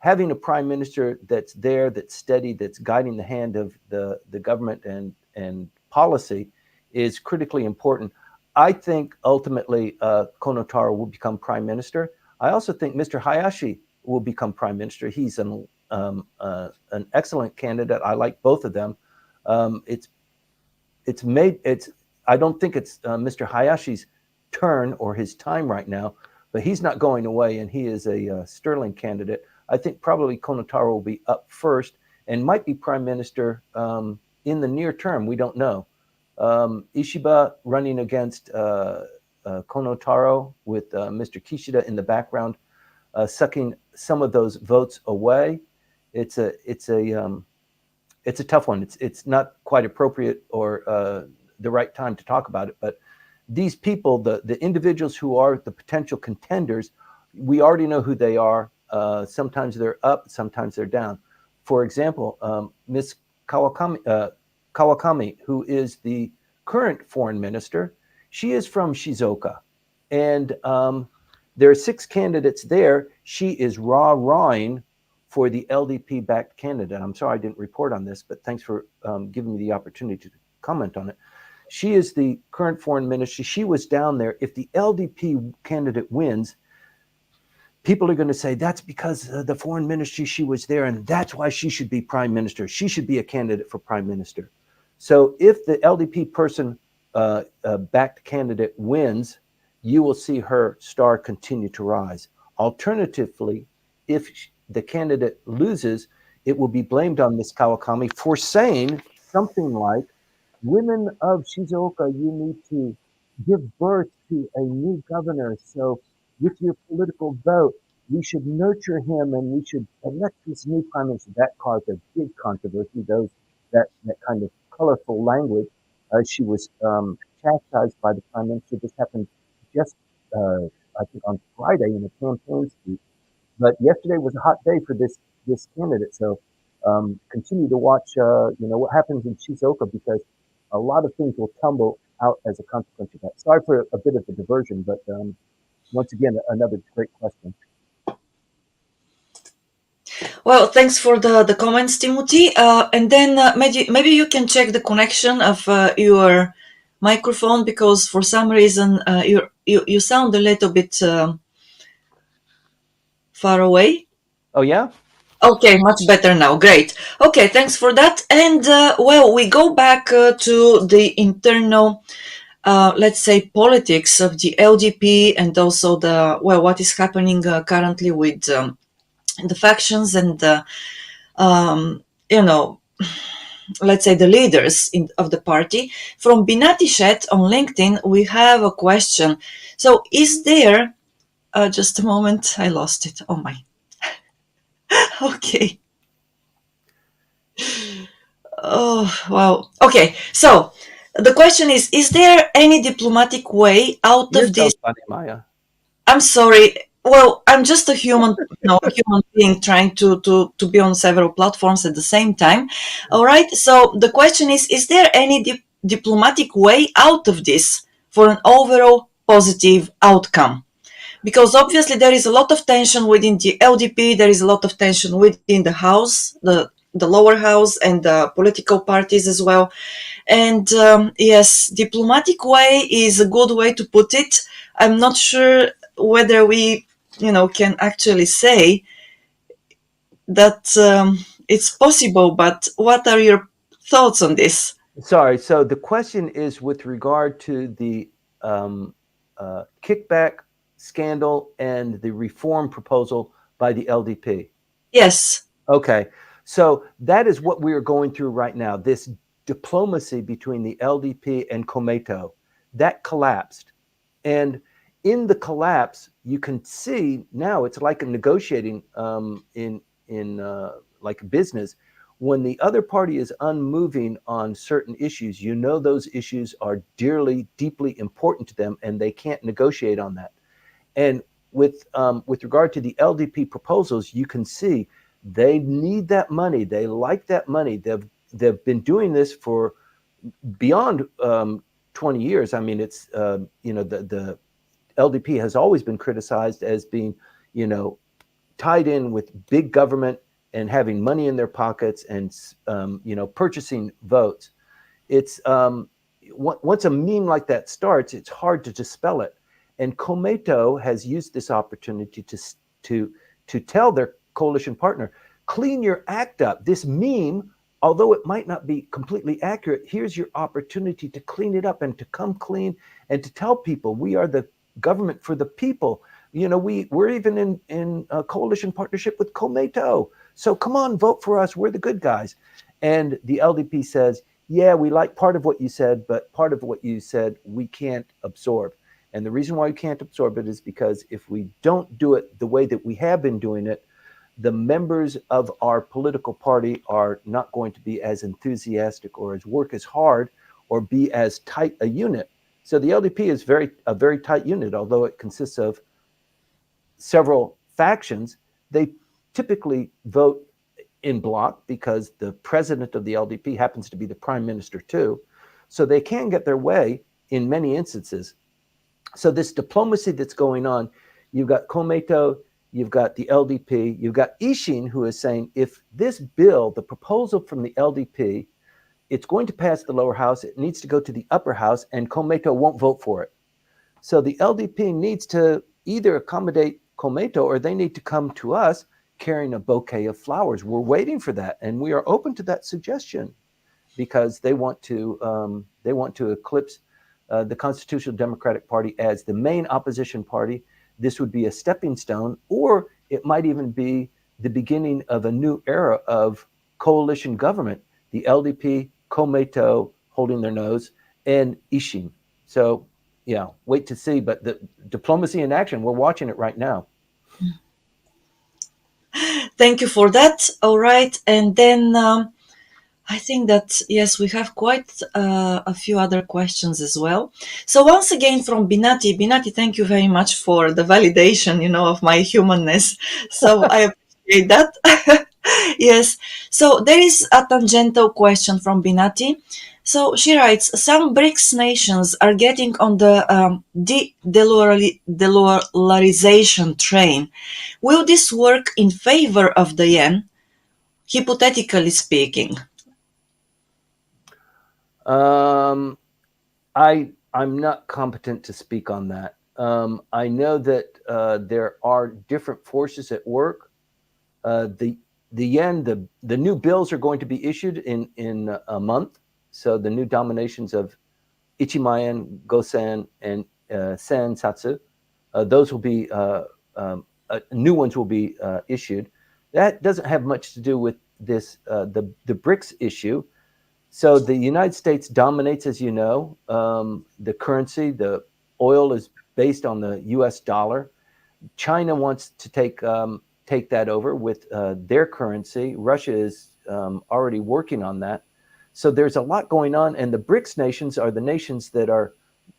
having a prime minister that's there, that's steady, that's guiding the hand of the government and policy is critically important. I think ultimately Kono Taro will become prime minister. I also think Mr. Hayashi will become prime minister. He's an excellent candidate. I like both of them. It's made it's. I don't think it's Mr. Hayashi's turn or his time right now, but he's not going away, and he is a sterling candidate. I think probably Kono Taro will be up first and might be prime minister in the near term. We don't know. Ishiba running against Kono Taro with Mr. Kishida in the background, sucking some of those votes away. It's a tough one. It's not quite appropriate or the right time to talk about it, but these people, the individuals who are the potential contenders, we already know who they are. Sometimes they're up, sometimes they're down. For example, Ms. Kawakami, who is the current foreign minister, she is from Shizuoka. And there are 6 candidates there. She is rah-rahing for the LDP-backed candidate. I'm sorry I didn't report on this, but thanks for giving me the opportunity to comment on it. She is the current foreign minister. She was down there. If the LDP candidate wins, people are going to say that's because the foreign ministry, she was there, and that's why she should be prime minister. She should be a candidate for prime minister. So if the LDP person backed candidate wins, you will see her star continue to rise. Alternatively, if the candidate loses, it will be blamed on Ms. Kawakami for saying something like, women of Shizuoka, you need to give birth to a new governor. So with your political vote, we should nurture him and we should elect this new prime minister. That caused a big controversy, that kind of colorful language. She was chastised by the prime minister. This happened just, I think, on Friday in a campaign speech. But yesterday was a hot day for this candidate. So continue to watch, what happens in Shizuoka, because a lot of things will tumble out as a consequence of that. Sorry for a bit of a diversion, but once again, another great question. Well, thanks for the comments, Timothy. And then maybe you can check the connection of your microphone, because for some reason you sound a little bit far away. Oh, yeah? Okay, much better now. Great. Okay, thanks for that. And well, we go back to the internal, let's say, politics of the LDP, and also what is happening currently with the factions and let's say the leaders of the party. From Binati Shet on LinkedIn, we have a question. So is there, just a moment, I lost it. Oh my. Okay. Oh, wow. Okay. So the question is there any diplomatic way out You're of this? so funny, Maya. I'm sorry. Well, I'm just a human, a human being trying to be on several platforms at the same time. All right. So the question is there any diplomatic way out of this for an overall positive outcome? Because obviously there is a lot of tension within the LDP. There is a lot of tension within the house, the lower house, and the political parties as well. And yes, diplomatic way is a good way to put it. I'm not sure whether we, can actually say that it's possible, but what are your thoughts on this? Sorry. So the question is with regard to the kickback scandal and the reform proposal by the LDP. Yes. Okay. So that is what we are going through right now. This diplomacy between the LDP and Komeito, that collapsed. And in the collapse, you can see now it's like a negotiating in like business. When the other party is unmoving on certain issues, those issues are deeply important to them, and they can't negotiate on that. And with regard to the LDP proposals, you can see they need that money. They like that money. They've been doing this for beyond 20 years. I mean, it's the LDP has always been criticized as being tied in with big government and having money in their pockets and purchasing votes. It's once a meme like that starts, it's hard to dispel it. And Komeito has used this opportunity to tell their coalition partner, clean your act up. This meme, although it might not be completely accurate, here's your opportunity to clean it up and to come clean and to tell people we are the government for the people. We're even in a coalition partnership with Komeito. So come on, vote for us. We're the good guys. And the LDP says, yeah, we like part of what you said, but part of what you said we can't absorb. And the reason why we can't absorb it is because if we don't do it the way that we have been doing it, the members of our political party are not going to be as enthusiastic or work as hard or be as tight a unit. So the LDP is a very tight unit, although it consists of several factions. They typically vote in bloc because the president of the LDP happens to be the prime minister too. So they can get their way in many instances. So this diplomacy that's going on, you've got Komeito, you've got the LDP, you've got Ishin, who is saying if this bill, the proposal from the LDP, it's going to pass the lower house, it needs to go to the upper house, and Komeito won't vote for it. So the LDP needs to either accommodate Komeito or they need to come to us carrying a bouquet of flowers. We're waiting for that, and we are open to that suggestion because they want to eclipse the Constitutional Democratic Party as the main opposition party. This would be a stepping stone, or it might even be the beginning of a new era of coalition government. The LDP, Komeito holding their nose, and Ishin. So, yeah, wait to see. But the diplomacy in action, we're watching it right now. Thank you for that. All right. And then I think that, yes, we have quite a few other questions as well. So once again from Binati. Binati, thank you very much for the validation, of my humanness. So I appreciate that. Yes. So there is a tangential question from Binati. So she writes, some BRICS nations are getting on the de-dollarization train. Will this work in favor of the yen, hypothetically speaking? I'm not competent to speak on that. I know that there are different forces at work. The yen, the new bills are going to be issued in a month. So the new dominations of Ichimaen, Gosen, and Sen Satsu, those will be new ones will be issued. That doesn't have much to do with this the BRICS issue. So the United States dominates, as you know, the currency. The oil is based on the U.S. dollar. China wants to take that over with their currency. Russia is already working on that. So there's a lot going on, and the BRICS nations are the nations that are,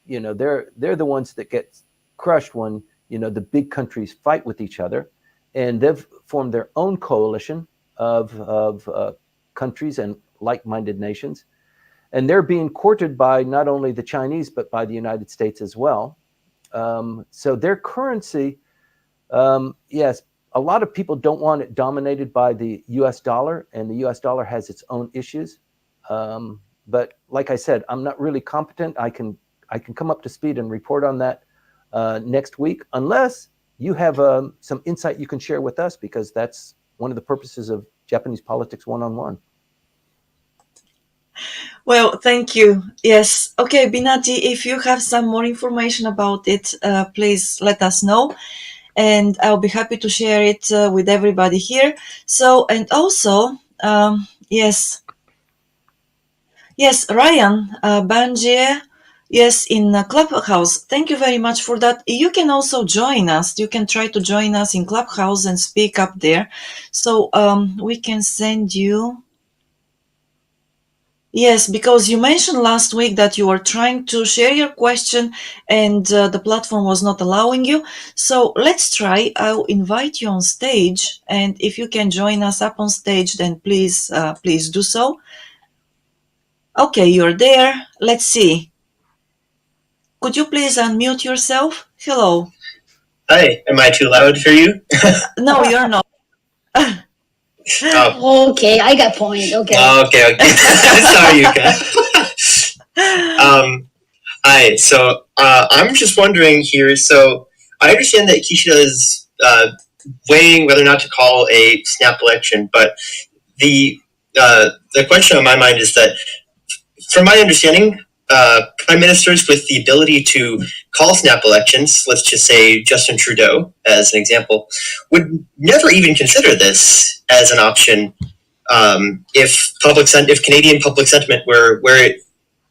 they're the ones that get crushed when the big countries fight with each other, and they've formed their own coalition of countries and like-minded nations, and they're being courted by not only the Chinese but by the United States as well. So their currency, yes, a lot of people don't want it dominated by the U.S. dollar, and the U.S. dollar has its own issues. But like I said, I'm not really competent. I can come up to speed and report on that next week, unless you have some insight you can share with us, because that's one of the purposes of Japanese Politics 1-on-1. Well, thank you. Yes. Okay, Binati, if you have some more information about it, please let us know. And I'll be happy to share it with everybody here. So, and also, yes, Ryan Banjie, yes, in Clubhouse. Thank you very much for that. You can also join us. You can try to join us in Clubhouse and speak up there. So we can send you. Yes, because you mentioned last week that you were trying to share your question and the platform was not allowing you. So let's try. I'll invite you on stage, and if you can join us up on stage, then please do so. Okay, you're there. Let's see. Could you please unmute yourself? Hello. Hi, am I too loud for you? No, you're not. Oh. Okay, I got point. Okay. Okay. Sorry, Yuka. Hi. So I'm just wondering here. So I understand that Kishida is weighing whether or not to call a snap election, but the question on my mind is that, from my understanding, prime ministers with the ability to call snap elections, let's just say Justin Trudeau as an example, would never even consider this as an option if Canadian public sentiment were where it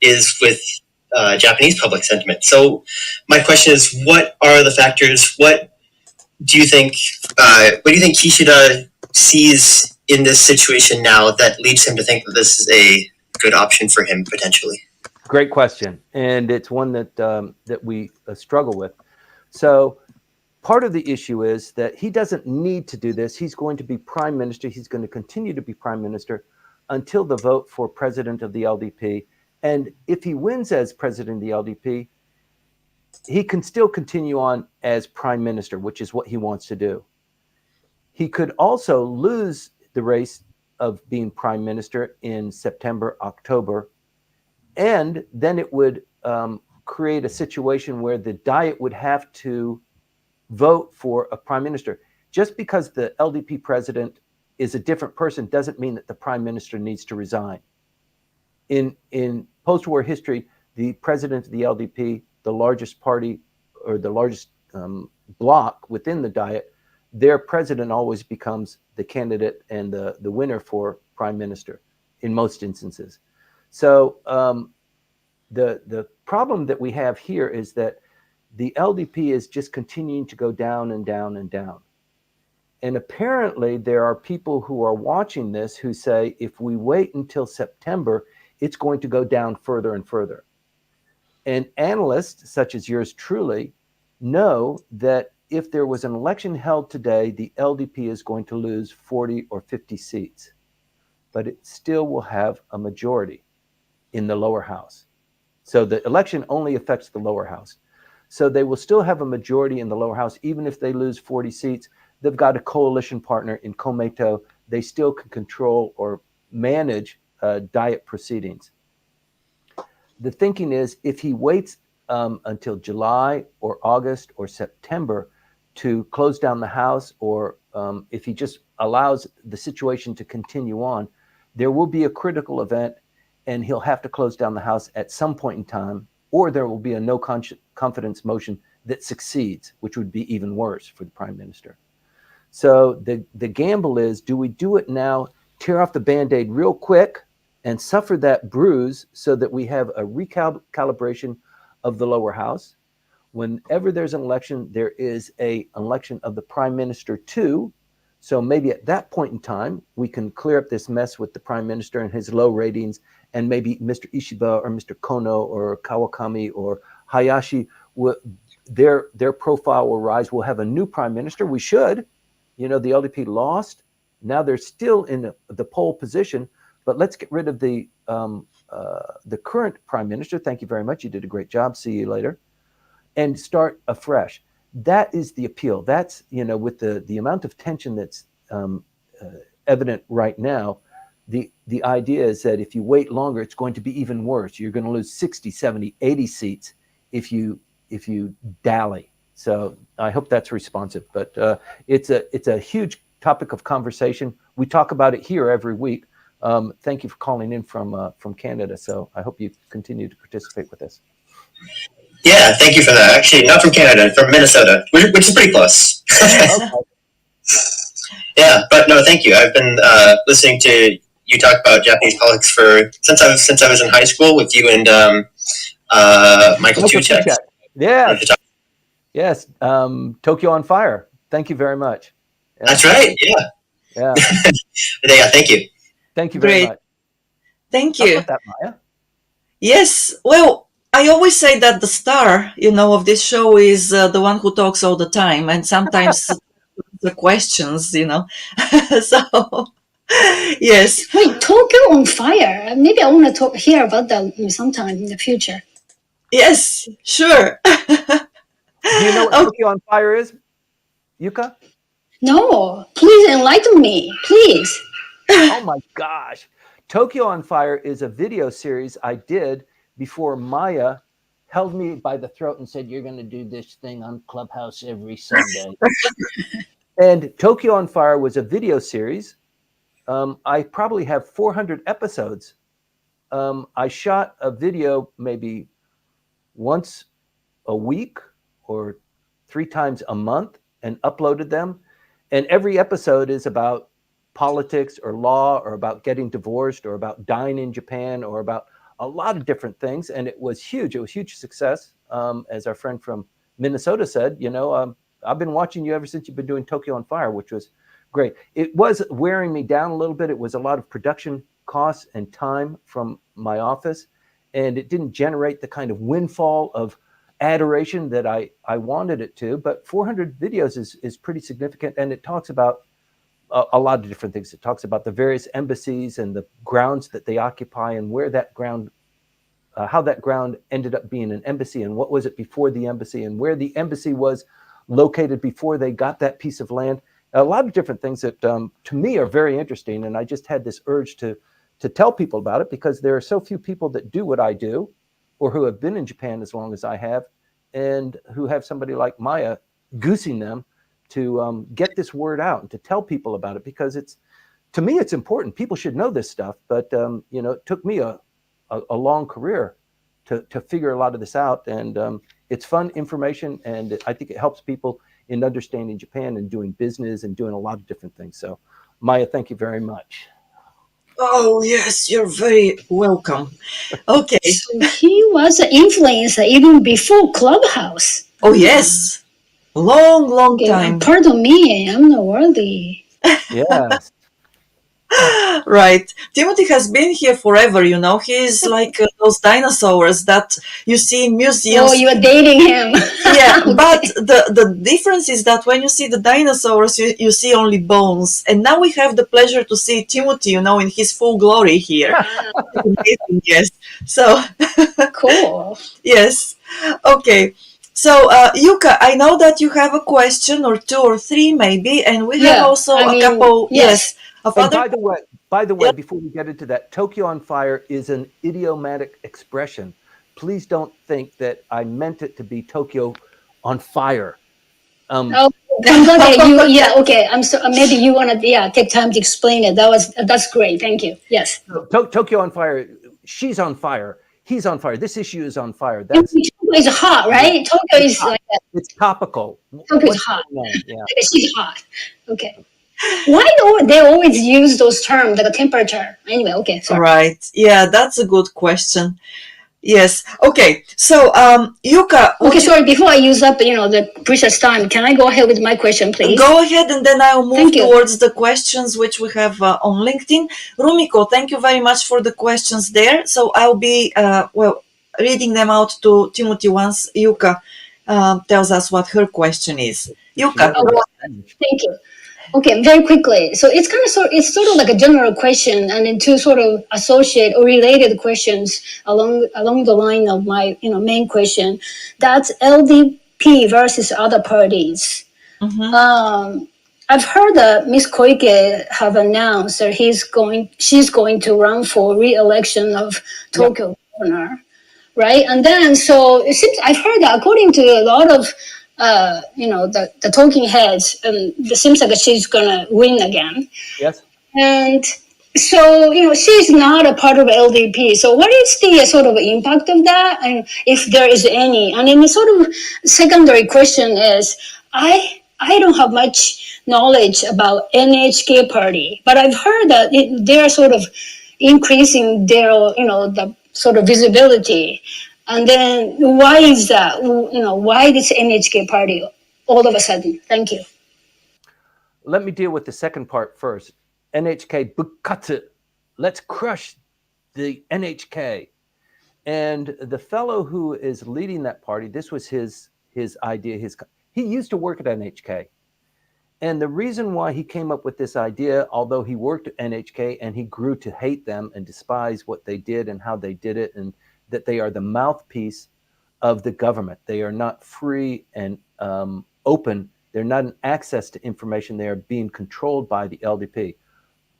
is with Japanese public sentiment. So my question is, what are the factors? What do you think? What do you think Kishida sees in this situation now that leads him to think that this is a good option for him potentially? Great question, and it's one that that we struggle with. So part of the issue is that he doesn't need to do this. He's going to be prime minister. He's going to continue to be prime minister until the vote for president of the LDP. And if he wins as president of the LDP, he can still continue on as prime minister, which is what he wants to do. He could also lose the race of being prime minister in September, October, and then it would create a situation where the Diet would have to vote for a prime minister. Just because the LDP president is a different person doesn't mean that the prime minister needs to resign. In post-war history, the president of the LDP, the largest party or the largest bloc within the Diet, their president always becomes the candidate and the winner for prime minister in most instances. So the problem that we have here is that the LDP is just continuing to go down and down and down. And apparently there are people who are watching this who say, if we wait until September, it's going to go down further and further. And analysts such as yours truly know that if there was an election held today, the LDP is going to lose 40 or 50 seats, but it still will have a majority in the lower house. So the election only affects the lower house. So they will still have a majority in the lower house, even if they lose 40 seats. They've got a coalition partner in Komeito. They still can control or manage Diet proceedings. The thinking is, if he waits until July or August or September to close down the House, or if he just allows the situation to continue on, there will be a critical event and he'll have to close down the House at some point in time, or there will be a no confidence motion that succeeds, which would be even worse for the prime minister. So the gamble is, do we do it now, tear off the Band-Aid real quick and suffer that bruise so that we have a recalibration of the lower house? Whenever there's an election, there is an election of the prime minister too. So maybe at that point in time, we can clear up this mess with the prime minister and his low ratings, and maybe Mr. Ishiba or Mr. Kono or Kawakami or Hayashi, their profile will rise. We'll have a new prime minister. We should. You know, the LDP lost. Now they're still in the pole position, but let's get rid of the current prime minister. Thank you very much. You did a great job. See you later. And start afresh. That is the appeal. That's, you know, with the amount of tension that's evident right now, the idea is that if you wait longer, it's going to be even worse. You're going to lose 60, 70, 80 seats if you dally. So I hope that's responsive. But it's a huge topic of conversation. We talk about it here every week. Thank you for calling in from Canada. So I hope you continue to participate with us. Yeah, thank you for that. Actually, not from Canada, from Minnesota, which is pretty close. Okay. Yeah, but no, thank you. I've been listening to you talk about Japanese politics since I was in high school with you and Michael Tuchek. Yeah. Yes. Tokyo on Fire. Thank you very much. Yeah. That's right. Yeah. Yeah. Yeah. Thank you. Thank you very much. Thank you. How about that, Maya? Yes. Well, I always say that the star, of this show is the one who talks all the time, and sometimes the questions, So, yes. Wait, Tokyo on Fire. Maybe I want to hear about that sometime in the future. Yes, sure. Do you know what Tokyo on Fire is, Yuka? No, please enlighten me, please. Oh my gosh. Tokyo on Fire is a video series I did before Maya held me by the throat and said, "You're going to do this thing on Clubhouse every Sunday." And Tokyo on Fire was a video series. I probably have 400 episodes. I shot a video maybe once a week or 3 times a month and uploaded them. And every episode is about politics or law or about getting divorced or about dying in Japan or about a lot of different things. And it was huge. It was huge success. As our friend from Minnesota said, I've been watching you ever since you've been doing Tokyo on Fire, which was great. It was wearing me down a little bit. It was a lot of production costs and time from my office, and it didn't generate the kind of windfall of adoration that I wanted it to. But 400 videos is pretty significant, and it talks about a lot of different things. It talks about the various embassies and the grounds that they occupy and where that ground, how that ground ended up being an embassy and what was it before the embassy and where the embassy was located before they got that piece of land. A lot of different things that to me are very interesting. And I just had this urge to tell people about it because there are so few people that do what I do or who have been in Japan as long as I have and who have somebody like Maya goosing them to get this word out and to tell people about it, because to me, it's important. People should know this stuff. But, it took me a long career to figure a lot of this out. And it's fun information. And I think it helps people in understanding Japan and doing business and doing a lot of different things. So, Maya, thank you very much. Oh, yes, you're very welcome. Okay. So he was an influencer even before Clubhouse. Oh, yes. Long Okay, time. pardon me, I'm not worthy. Yes. Right. Timothy has been here forever, He's like those dinosaurs that you see in museums. Oh, you are dating him. Yeah, Okay. but the difference is that when you see the dinosaurs, you see only bones. And now we have the pleasure to see Timothy, in his full glory here. Yes. So, Cool. yes. Okay. So, Yuka, I know that you have a question or 2 or 3 maybe, and we have also a couple, yes, of And other. by the way, Yep. before we get into that, Tokyo on Fire is an idiomatic expression. Please don't think that I meant it to be Tokyo on fire. Oh, I'm glad that you. Yeah, okay. I'm so maybe you want to take time to explain it. That's great. Thank you. Yes. Tokyo on Fire. She's on fire. He's on fire. This issue is on fire. Tokyo is hot, right? Tokyo is hot. like that. It's topical. Tokyo is hot. Yeah. Like she's hot. Okay. Why do they always use those terms like a temperature? Anyway, okay. Sorry. Right. Yeah, that's a good question. Yes. Okay. So, Yuka. Okay, sorry. Before I use up, the precious time, can I go ahead with my question, please? Go ahead, and then I'll move towards the questions which we have on LinkedIn. Rumiko, thank you very much for the questions there. So I'll be reading them out to Timothy once Yuka tells us what her question is. Yuka. Thank you. Okay, very quickly. So it's sort of like a general question, and then two sort of associate or related questions along the line of my main question. That's LDP versus other parties. Mm-hmm. I've heard that Ms. Koike have announced that she's going to run for re-election of Tokyo governor, right? And then so it seems I've heard that according to a lot of the talking heads, it seems like she's gonna win again. Yes. And so, she's not a part of LDP. So what is the sort of impact of that? And if there is any? And then the sort of secondary question is, I don't have much knowledge about NHK party, but I've heard that they're sort of increasing their, the sort of visibility. And then why is that? Why this NHK party all of a sudden? Thank you. Let me deal with the second part first. NHK Bukatsu. Let's crush the NHK. And the fellow who is leading that party, this was his idea. He used to work at NHK. And the reason why he came up with this idea, although he worked at NHK and he grew to hate them and despise what they did and how they did it, and that they are the mouthpiece of the government. They are not free and open. They're not an access to information. They are being controlled by the LDP.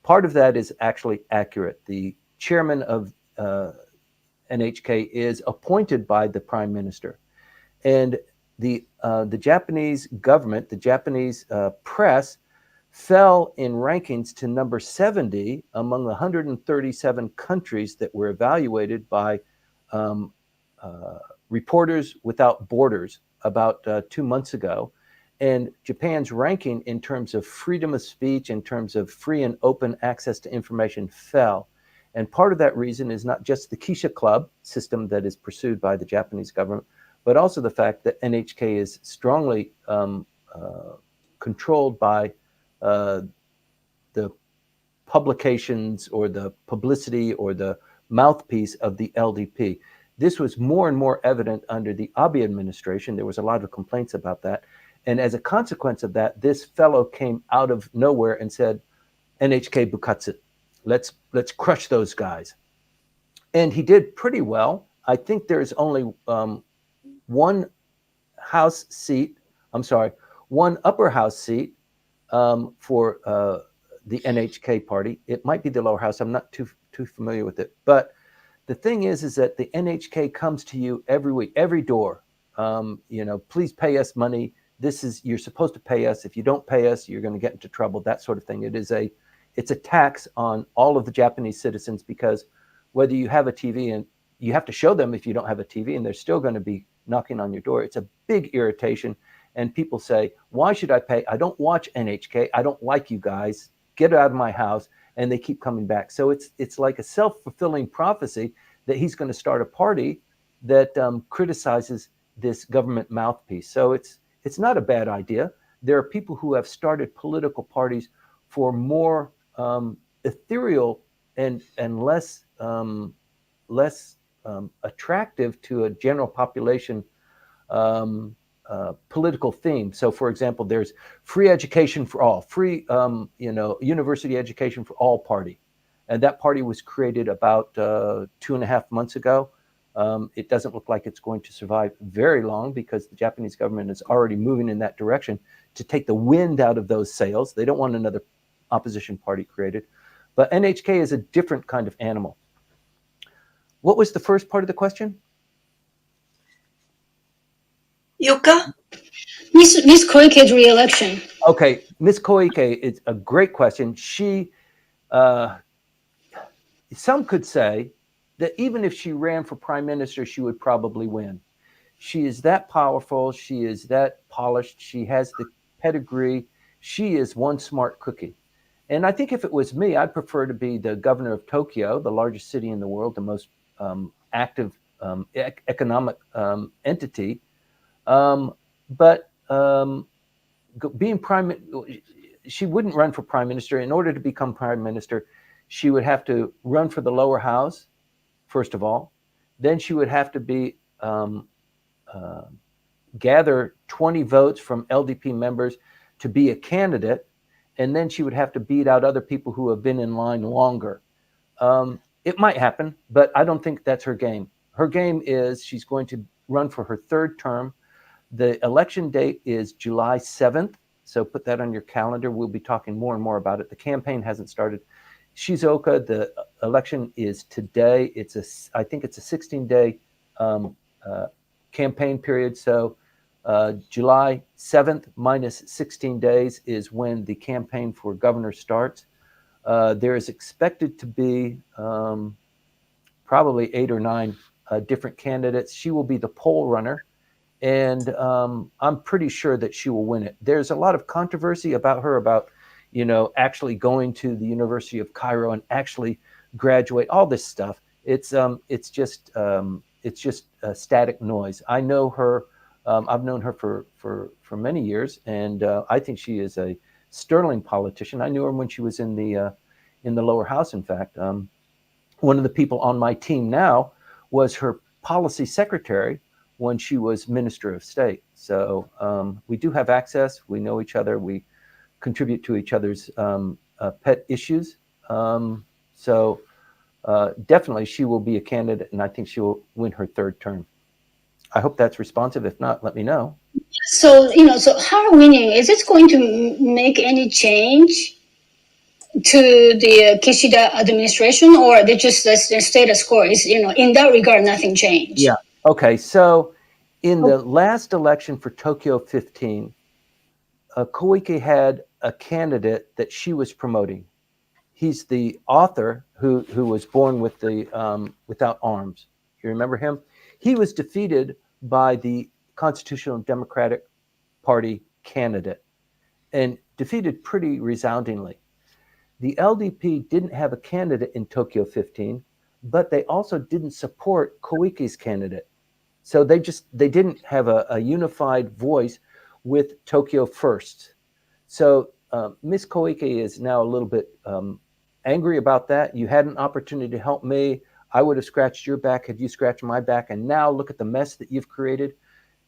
Part of that is actually accurate. The chairman of NHK is appointed by the prime minister. And the Japanese government, the Japanese press, fell in rankings to number 70 among the 137 countries that were evaluated by Reporters Without Borders about 2 months ago. And Japan's ranking in terms of freedom of speech, in terms of free and open access to information, fell. And part of that reason is not just the Kisha Club system that is pursued by the Japanese government, but also the fact that NHK is strongly controlled by the publications or the publicity or the mouthpiece of the LDP. This was more and more evident under the Abe administration. There was a lot of complaints about that. And as a consequence of that, this fellow came out of nowhere and said, NHK bukatsu, let's crush those guys. And he did pretty well. I think there's only one upper house seat for the NHK party. It might be the lower house. I'm not too familiar with it. But the thing is that the NHK comes to you every week, every door. Please pay us money. You're supposed to pay us. If you don't pay us, you're going to get into trouble, that sort of thing. It's a tax on all of the Japanese citizens, because whether you have a TV, and you have to show them if you don't have a TV, and they're still going to be knocking on your door. It's a big irritation. And people say, why should I pay? I don't watch NHK. I don't like you guys. Get out of my house. And they keep coming back. So it's like a self-fulfilling prophecy that he's going to start a party that criticizes this government mouthpiece. So it's not a bad idea. There are people who have started political parties for more ethereal and less attractive to a general population political theme. So, for example, there's free education for all, free university education for all party, and that party was created about 2.5 months ago. It doesn't look like it's going to survive very long, because the Japanese government is already moving in that direction to take the wind out of those sails. They don't want another opposition party created. But NHK is a different kind of animal. What was the first part of the question? Yuka? Miss Koike's re-election. Okay, Miss Koike, it's a great question. She, some could say that even if she ran for prime minister, she would probably win. She is that powerful. She is that polished. She has the pedigree. She is one smart cookie. And I think if it was me, I'd prefer to be the governor of Tokyo, the largest city in the world, the most active economic entity. But being she wouldn't run for prime minister. In order to become prime minister, she would have to run for the lower house, first of all. Then she would have to gather 20 votes from LDP members to be a candidate. And then she would have to beat out other people who have been in line longer. It might happen, but I don't think that's her game. Her game is she's going to run for her third term. The election date is July 7th. So put that on your calendar. We'll be talking more and more about it. The campaign hasn't started. Shizuoka, the election is today. I think it's a 16-day campaign period. So July 7th minus 16 days is when the campaign for governor starts. There is expected to be probably 8 or 9 different candidates. She will be the poll runner, and I'm pretty sure that she will win it. There's a lot of controversy about her, about actually going to the University of Cairo and actually graduate. All this stuff. It's just static noise. I know her. I've known her for many years, and I think she is a sterling politician. I knew her when she was in the lower house. In fact, one of the people on my team now was her policy secretary when she was Minister of State. So we do have access. We know each other. We contribute to each other's pet issues. So definitely she will be a candidate, and I think she will win her third term. I hope that's responsive. If not, let me know. So, so her winning, is it going to make any change to the Kishida administration, or they just the status quo is, in that regard, nothing changed? Yeah. Okay. So in the last election for Tokyo 15, Koike had a candidate that she was promoting. He's the author who was born with the without arms. You remember him? He was defeated by the Constitutional Democratic Party candidate and defeated pretty resoundingly. The LDP didn't have a candidate in Tokyo 15, but they also didn't support Koike's candidate. So they didn't have a unified voice with Tokyo First. So Ms. Koike is now a little bit angry about that. You had an opportunity to help me. I would have scratched your back had you scratched my back. And now look at the mess that you've created.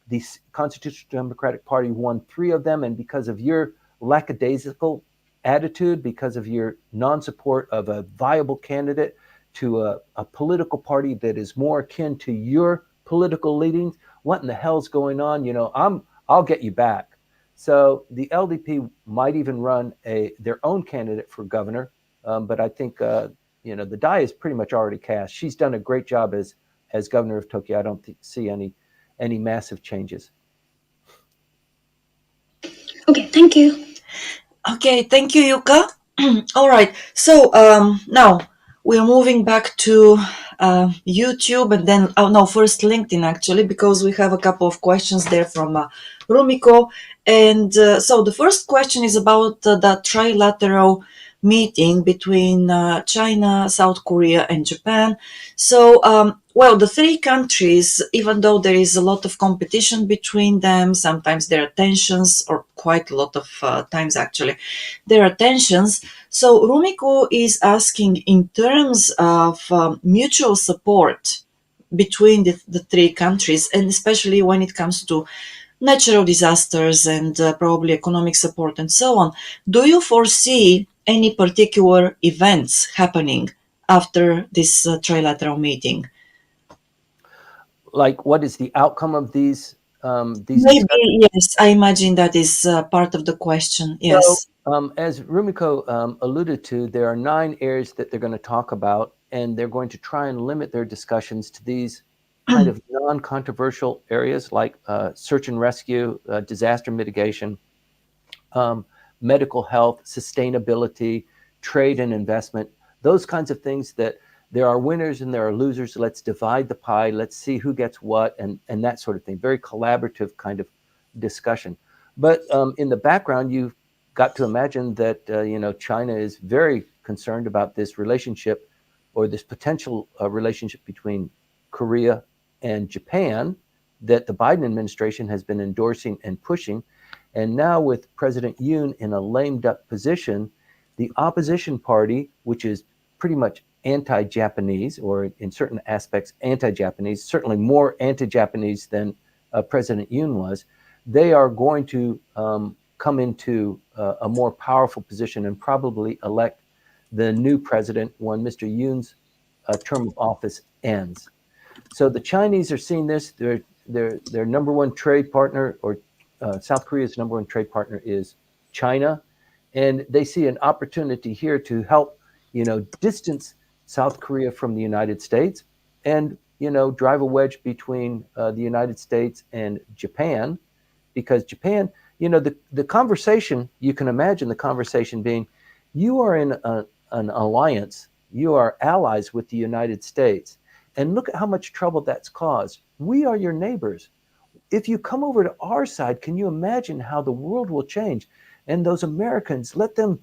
The Constitutional Democratic Party won 3 of them. And because of your lackadaisical attitude, because of your non-support of a viable candidate to a political party that is more akin to your political leanings, what in the hell's going on? I'll get you back. So the LDP might even run their own candidate for governor, but I think the die is pretty much already cast. She's done a great job as governor of Tokyo. I don't see any massive changes. Okay, thank you. Okay, thank you, Yuka. All right, so now we're moving back to YouTube, and then first LinkedIn actually, because we have a couple of questions there from Rumiko. And so the first question is about the trilateral meeting between China, South Korea, and Japan. So, the 3 countries, even though there is a lot of competition between them, sometimes there are tensions, or quite a lot of times actually, there are tensions. So Rumiko is asking in terms of mutual support between the 3 countries, and especially when it comes to natural disasters and probably economic support and so on. Do you foresee any particular events happening after this trilateral meeting? Like, what is the outcome of these Maybe, yes, I imagine that is part of the question. Yes. So, as Rumiko alluded to, there are 9 areas that they're going to talk about, and they're going to try and limit their discussions to these kind of non-controversial areas like search and rescue, disaster mitigation, medical health, sustainability, trade and investment, those kinds of things that there are winners and there are losers. Let's divide the pie. Let's see who gets what and that sort of thing. Very collaborative kind of discussion. But in the background, you've got to imagine that, China is very concerned about this relationship or this potential relationship between Korea and Japan that the Biden administration has been endorsing and pushing. And now with President Yoon in a lame duck position, the opposition party, which is pretty much anti-Japanese, or in certain aspects anti-Japanese, certainly more anti-Japanese than President Yoon was, they are going to come into a more powerful position and probably elect the new president when Mr. Yoon's term of office ends. So the Chinese are seeing this. Their number one trade partner, or South Korea's number one trade partner, is China, and they see an opportunity here to help, distance South Korea from the United States, and drive a wedge between the United States and Japan, because Japan, the conversation, you can imagine the conversation being, you are in an alliance, you are allies with the United States, and look at how much trouble that's caused. We are your neighbors. If you come over to our side, can you imagine how the world will change? And those Americans, let them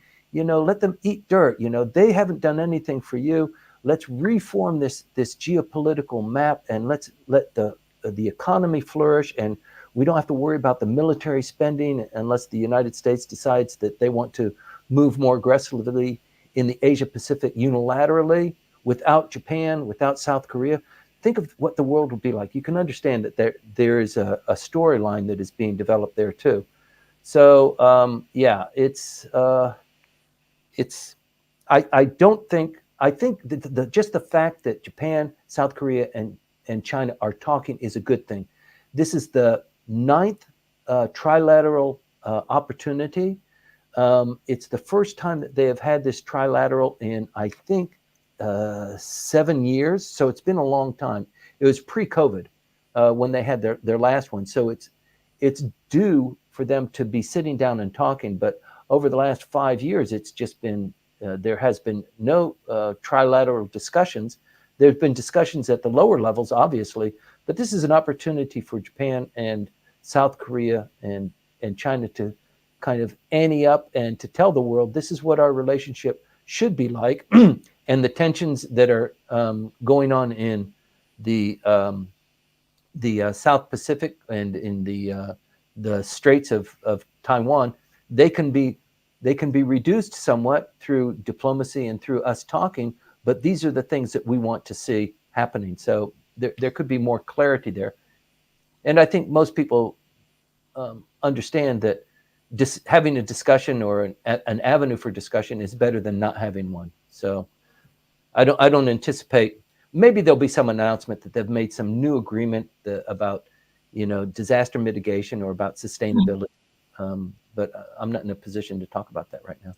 eat dirt. They haven't done anything for you. Let's reform this geopolitical map, and let's let the economy flourish. And we don't have to worry about the military spending unless the United States decides that they want to move more aggressively in the Asia Pacific unilaterally without Japan, without South Korea. Think of what the world would be like. You can understand that there is a storyline that is being developed there too. So I think that just the fact that Japan, South Korea, and China are talking is a good thing. This is the 9th trilateral opportunity. It's the first time that they have had this trilateral in, I think, 7 years. So it's been a long time. It was pre-COVID when they had their last one. So it's due for them to be sitting down and talking. But over the last 5 years, it's just been there has been no trilateral discussions. There's been discussions at the lower levels, obviously, but this is an opportunity for Japan and South Korea and China to kind of ante up and to tell the world this is what our relationship should be like, and the tensions that are going on in the South Pacific and in the Straits of Taiwan, they can be reduced somewhat through diplomacy and through us talking. But these are the things that we want to see happening. So there could be more clarity there. And I think most people understand that having a discussion or an avenue for discussion is better than not having one. So I don't anticipate. Maybe there'll be some announcement that they've made some new agreement about, disaster mitigation or about sustainability. But I'm not in a position to talk about that right now.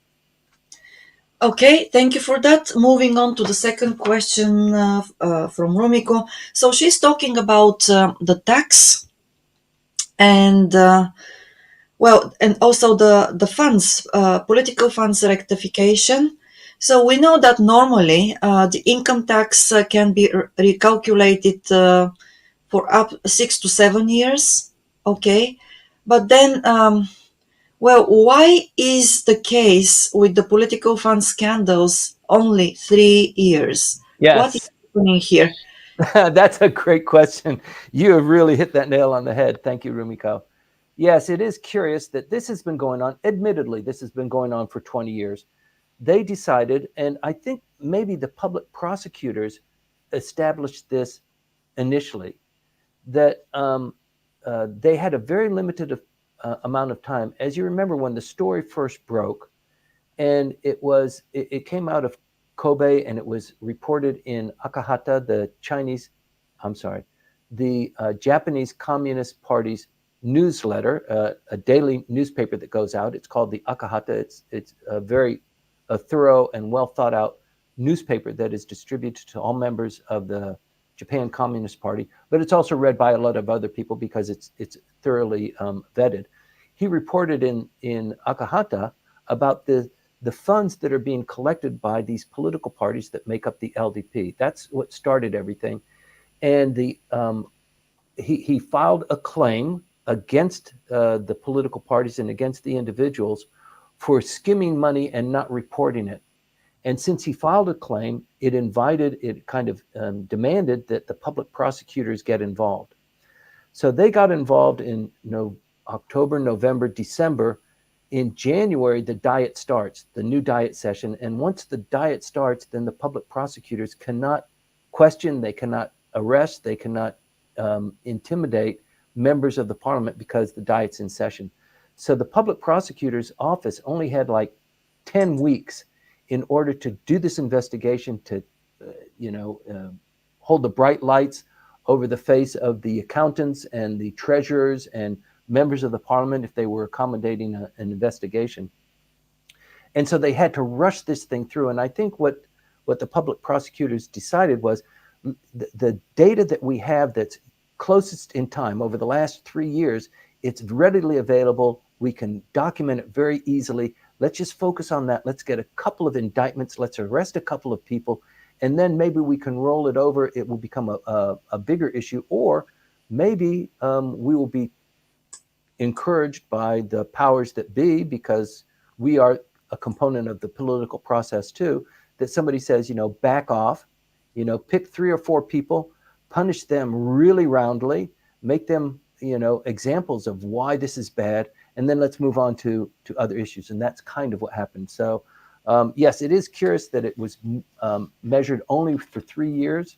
Okay, thank you for that. Moving on to the second question from Rumiko. So she's talking about the tax and and also the funds, political funds rectification. So we know that normally the income tax can be recalculated for up 6 to 7 years. Okay, but then why is the case with the political fund scandals only 3 years? What is Yes. happening here? That's a great question. You have really hit that nail on the head. Thank you, Rumiko. Yes, it is curious that this has been going on. Admittedly, this has been going on for 20 years. They decided, and I think maybe the public prosecutors established this initially, that they had a very limited amount of time. As you remember, when the story first broke, and it came out of Kobe, and it was reported in Akahata, the Japanese Communist Party's newsletter, a daily newspaper that goes out. It's called the Akahata. It's a thorough and well thought out newspaper that is distributed to all members of the Japan Communist Party, but it's also read by a lot of other people because it's thoroughly vetted. He reported in Akahata about the funds that are being collected by these political parties that make up the LDP. That's what started everything. And he filed a claim against the political parties and against the individuals for skimming money and not reporting it. And since he filed a claim, it kind of demanded that the public prosecutors get involved. So they got involved in October, November, December. In January, the diet starts, the new diet session. And once the diet starts, then the public prosecutors cannot question, they cannot arrest, they cannot intimidate members of the parliament because the diet's in session. So the public prosecutor's office only had like 10 weeks in order to do this investigation, to hold the bright lights over the face of the accountants and the treasurers and members of the parliament if they were accommodating an investigation. And so they had to rush this thing through. And I think what the public prosecutors decided was the data that we have that's closest in time over the last 3 years, it's readily available. We can document it very easily. Let's just focus on that. Let's get a couple of indictments. Let's arrest a couple of people. And then maybe we can roll it over. It will become a bigger issue. Or maybe we will be encouraged by the powers that be, because we are a component of the political process too, that somebody says, back off, pick 3 or 4 people, punish them really roundly, make them, examples of why this is bad, and then let's move on to other issues. And that's kind of what happened. So yes, it is curious that it was measured only for 3 years,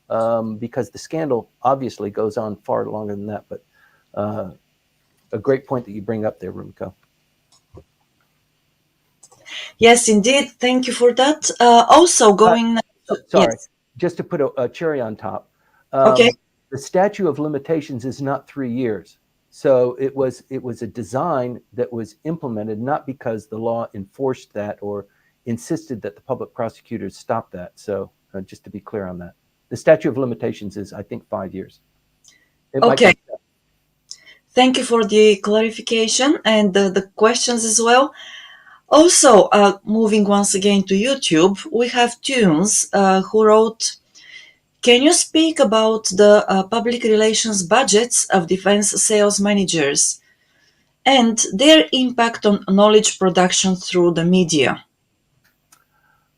because the scandal obviously goes on far longer than that. But a great point that you bring up there, Rumiko. Yes, indeed. Thank you for that. Also going... sorry, yes. Just to put a cherry on top. Okay. The statute of limitations is not 3 years. So it was a design that was implemented not because the law enforced that or insisted that the public prosecutors stop that. So just to be clear on that, the statute of limitations is, I think, 5 years. It might Okay. be. Thank you for the clarification and the questions as well. Also, moving once again to YouTube, we have Tunes who wrote, can you speak about the public relations budgets of defense sales managers and their impact on knowledge production through the media?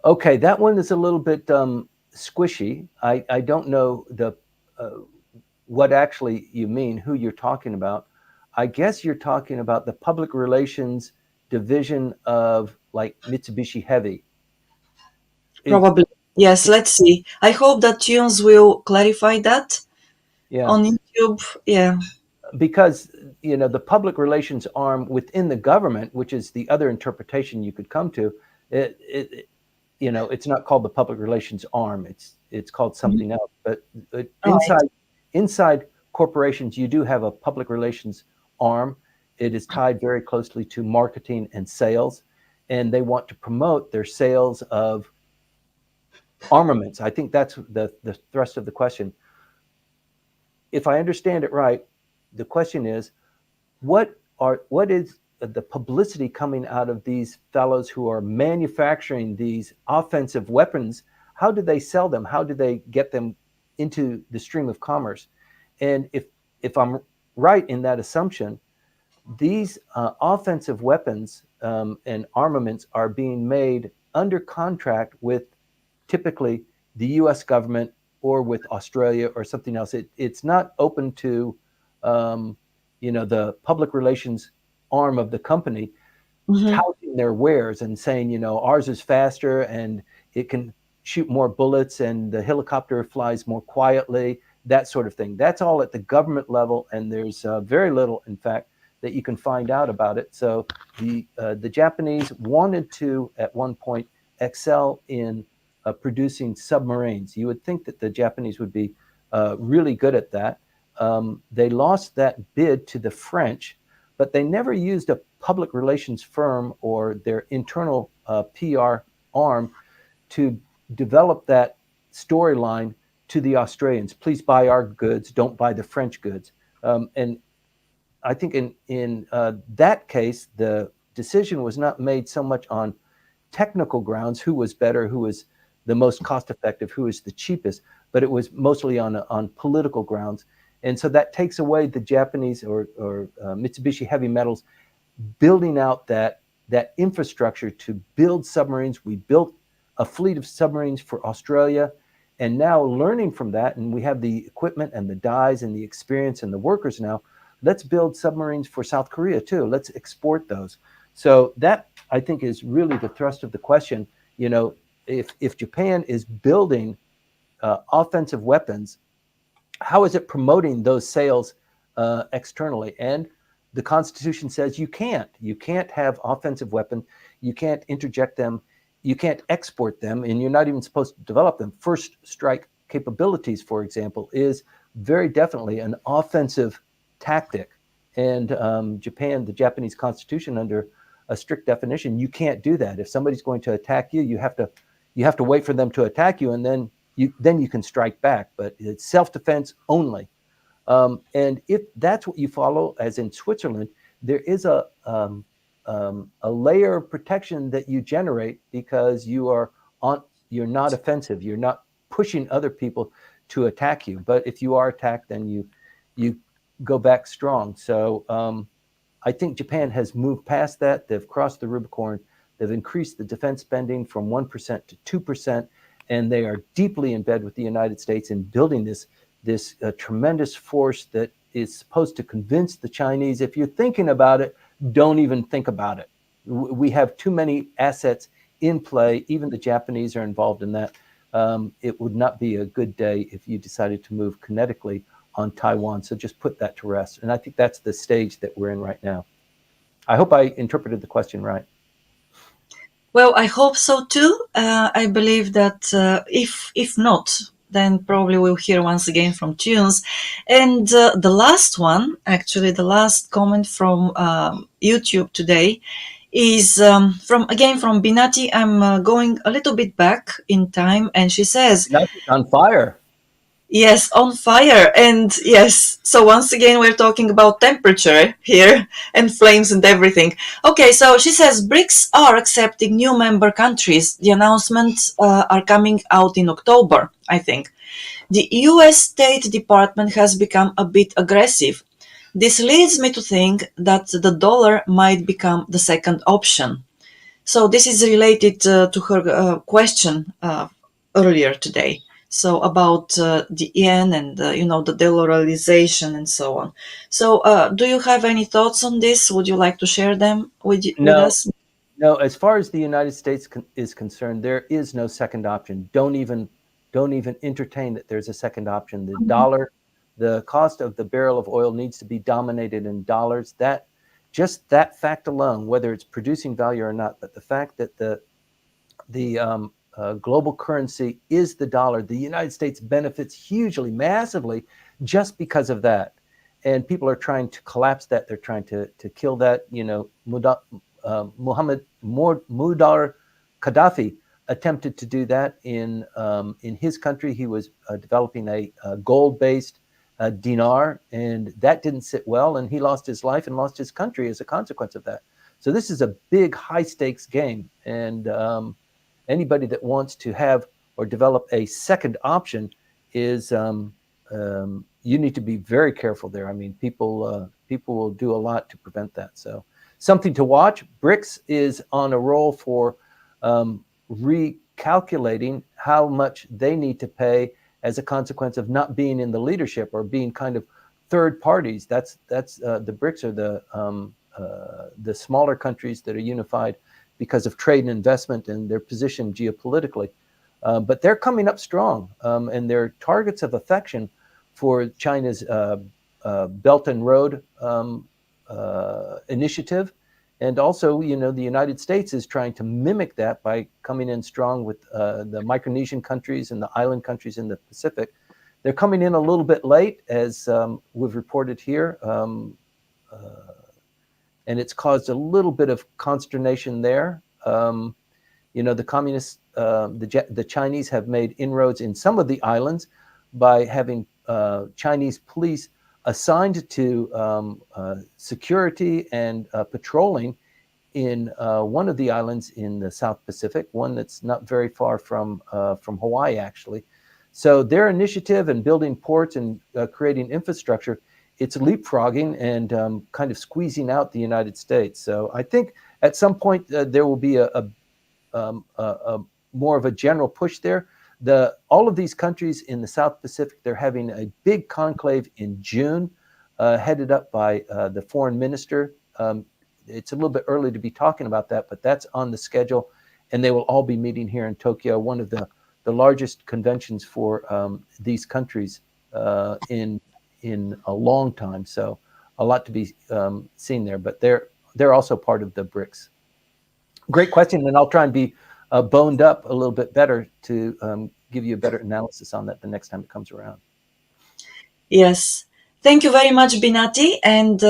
Okay, that one is a little bit squishy. I don't know what actually you mean, who you're talking about. I guess you're talking about the public relations division of like Mitsubishi Heavy. Probably. Yes, let's see. I hope that Tunes will clarify that on YouTube. Yeah. Because the public relations arm within the government, which is the other interpretation you could come to, it's not called the public relations arm. It's called something else. But inside corporations, you do have a public relations arm. It is tied very closely to marketing and sales, and they want to promote their sales of armaments. I think that's the thrust of the question. If I understand it right, the question is, what is the publicity coming out of these fellows who are manufacturing these offensive weapons? How do they sell them? How do they get them into the stream of commerce? And if I'm right in that assumption, these offensive weapons and armaments are being made under contract with typically the U.S. government or with Australia or something else. It's not open to the public relations arm of the company touting their wares and saying, ours is faster and it can shoot more bullets and the helicopter flies more quietly, that sort of thing. That's all at the government level, and there's very little, in fact, that you can find out about it. So the Japanese wanted to, at one point, excel in producing submarines. You would think that the Japanese would be really good at that. They lost that bid to the French, but they never used a public relations firm or their internal PR arm to develop that storyline to the Australians. Please buy our goods, don't buy the French goods. And I think in that case, the decision was not made so much on technical grounds, who was better, who was the most cost effective, who is the cheapest, but it was mostly on political grounds. And so that takes away the Japanese or Mitsubishi Heavy Metals building out that infrastructure to build submarines. We built a fleet of submarines for Australia, and now learning from that, and we have the equipment and the dies and the experience and the workers now, let's build submarines for South Korea too. Let's export those. So that, I think, is really the thrust of the question. If Japan is building offensive weapons, how is it promoting those sales externally? And the Constitution says you can't have offensive weapons. You can't interject them. You can't export them, and you're not even supposed to develop them. First strike capabilities, for example, is very definitely an offensive tactic. And the Japanese Constitution, under a strict definition, you can't do that. If somebody's going to attack you, you have to wait for them to attack you, and then you can strike back. But it's self-defense only. And if that's what you follow, as in Switzerland, there is a layer of protection that you generate because you're not offensive. You're not pushing other people to attack you. But if you are attacked, then you go back strong. So I think Japan has moved past that. They've crossed the Rubicon. They've increased the defense spending from 1% to 2%, and they are deeply in bed with the United States in building this tremendous force that is supposed to convince the Chinese, if you're thinking about it, don't even think about it. We have too many assets in play. Even the Japanese are involved in that. It would not be a good day if you decided to move kinetically on Taiwan. So just put that to rest. And I think that's the stage that we're in right now. I hope I interpreted the question right. Well, I hope so too. I believe that if not, then probably we'll hear once again from Tunes. And the last one, actually, the last comment from YouTube today is from Binati. I'm going a little bit back in time, and she says, On fire. yes, on fire. And yes, so once again, we're talking about temperature here and flames and everything. Okay, so she says BRICS are accepting new member countries. The announcements are coming out in October, I think. The US State Department has become a bit aggressive. This leads me to think that the dollar might become the second option. So this is related to her question earlier today. So about the yen and the de-dollarization and so on. So do you have any thoughts on this? Would you like to share them with us? No. As far as the United States is concerned, there is no second option. Don't even entertain that there's a second option. The dollar, the cost of the barrel of oil needs to be dominated in dollars. Just that fact alone, whether it's producing value or not, but the fact that the global currency is the dollar, the United States benefits hugely, massively, just because of that. And people are trying to collapse that. They're trying to kill that. Muammar Gaddafi attempted to do that in his country. He was developing a gold-based dinar, and that didn't sit well, and he lost his life and lost his country as a consequence of that. So this is a big, high-stakes game, and anybody that wants to have or develop a second option is you need to be very careful there. I mean, people will do a lot to prevent that. So something to watch. BRICS is on a roll for recalculating how much they need to pay as a consequence of not being in the leadership or being kind of third parties. That's the BRICS are the smaller countries that are unified because of trade and investment and their position geopolitically. But they're coming up strong, and they're targets of affection for China's Belt and Road initiative. And also, the United States is trying to mimic that by coming in strong with the Micronesian countries and the island countries in the Pacific. They're coming in a little bit late, as we've reported here, and it's caused a little bit of consternation there. The communists, the Chinese have made inroads in some of the islands by having Chinese police assigned to security and patrolling in one of the islands in the South Pacific, one that's not very far from Hawaii, actually. So their initiative in building ports and creating infrastructure, it's leapfrogging and kind of squeezing out the United States. So I think at some point there will be a more of a general push there. All of these countries in the South Pacific, they're having a big conclave in June, headed up by the foreign minister. It's a little bit early to be talking about that, but that's on the schedule, and they will all be meeting here in Tokyo, one of the largest conventions for these countries in a long time. So a lot to be seen there, but they're also part of the BRICS. Great question, and I'll try and be boned up a little bit better to give you a better analysis on that the next time it comes around. Yes. Thank you very much, Binati. And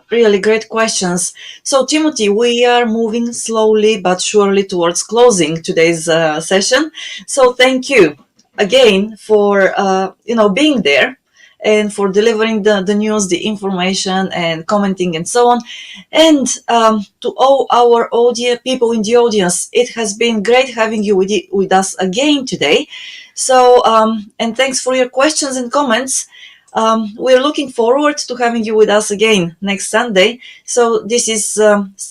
really great questions. So, Timothy, we are moving slowly but surely towards closing today's session. So, thank you again for being there and for delivering the news, the information, and commenting and so on. And to all our people in the audience, it has been great having you with us again today. So, and thanks for your questions and comments. We're looking forward to having you with us again next Sunday. So this is,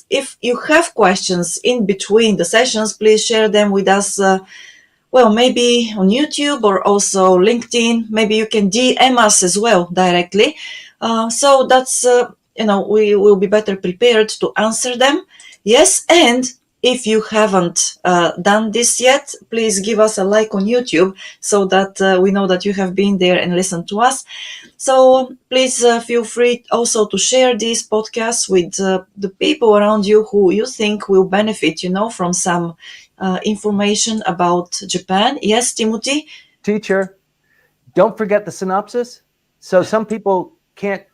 if you have questions in between the sessions, please share them with us. Maybe on YouTube or also LinkedIn. Maybe you can DM us as well directly. So that's, we will be better prepared to answer them. Yes, and if you haven't done this yet, please give us a like on YouTube so that we know that you have been there and listened to us. So please feel free also to share these podcasts with the people around you who you think will benefit, from some information about Japan. Yes, Timothy, Teacher, don't forget the synopsis. So some people can't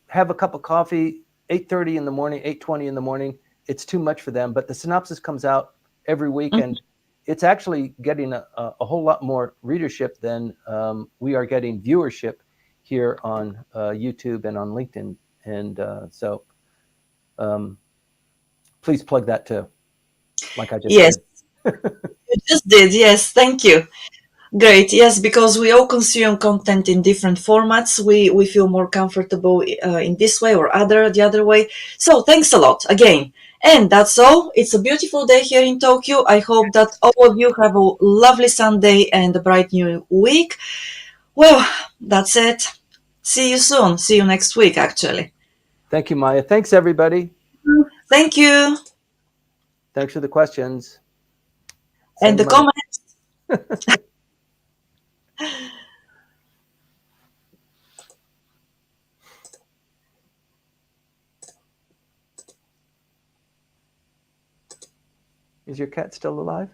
have a cup of coffee 8:30 in the morning, 8:20 in the morning. It's too much for them. But the synopsis comes out every week, and it's actually getting a whole lot more readership than we are getting viewership here on YouTube and on LinkedIn. And so please plug that too, like I just Yes, did. you just did. Yes, thank you. Great. Yes, because we all consume content in different formats. We feel more comfortable in this way or the other way. So thanks a lot again. And that's all. It's a beautiful day here in Tokyo. I hope that all of you have a lovely Sunday and a bright new week. Well, that's it. See you soon. See you next week, actually. Thank you, Maya. Thanks, everybody. Thank you. Thanks for the questions. And Send the money. comments. Is your cat still alive?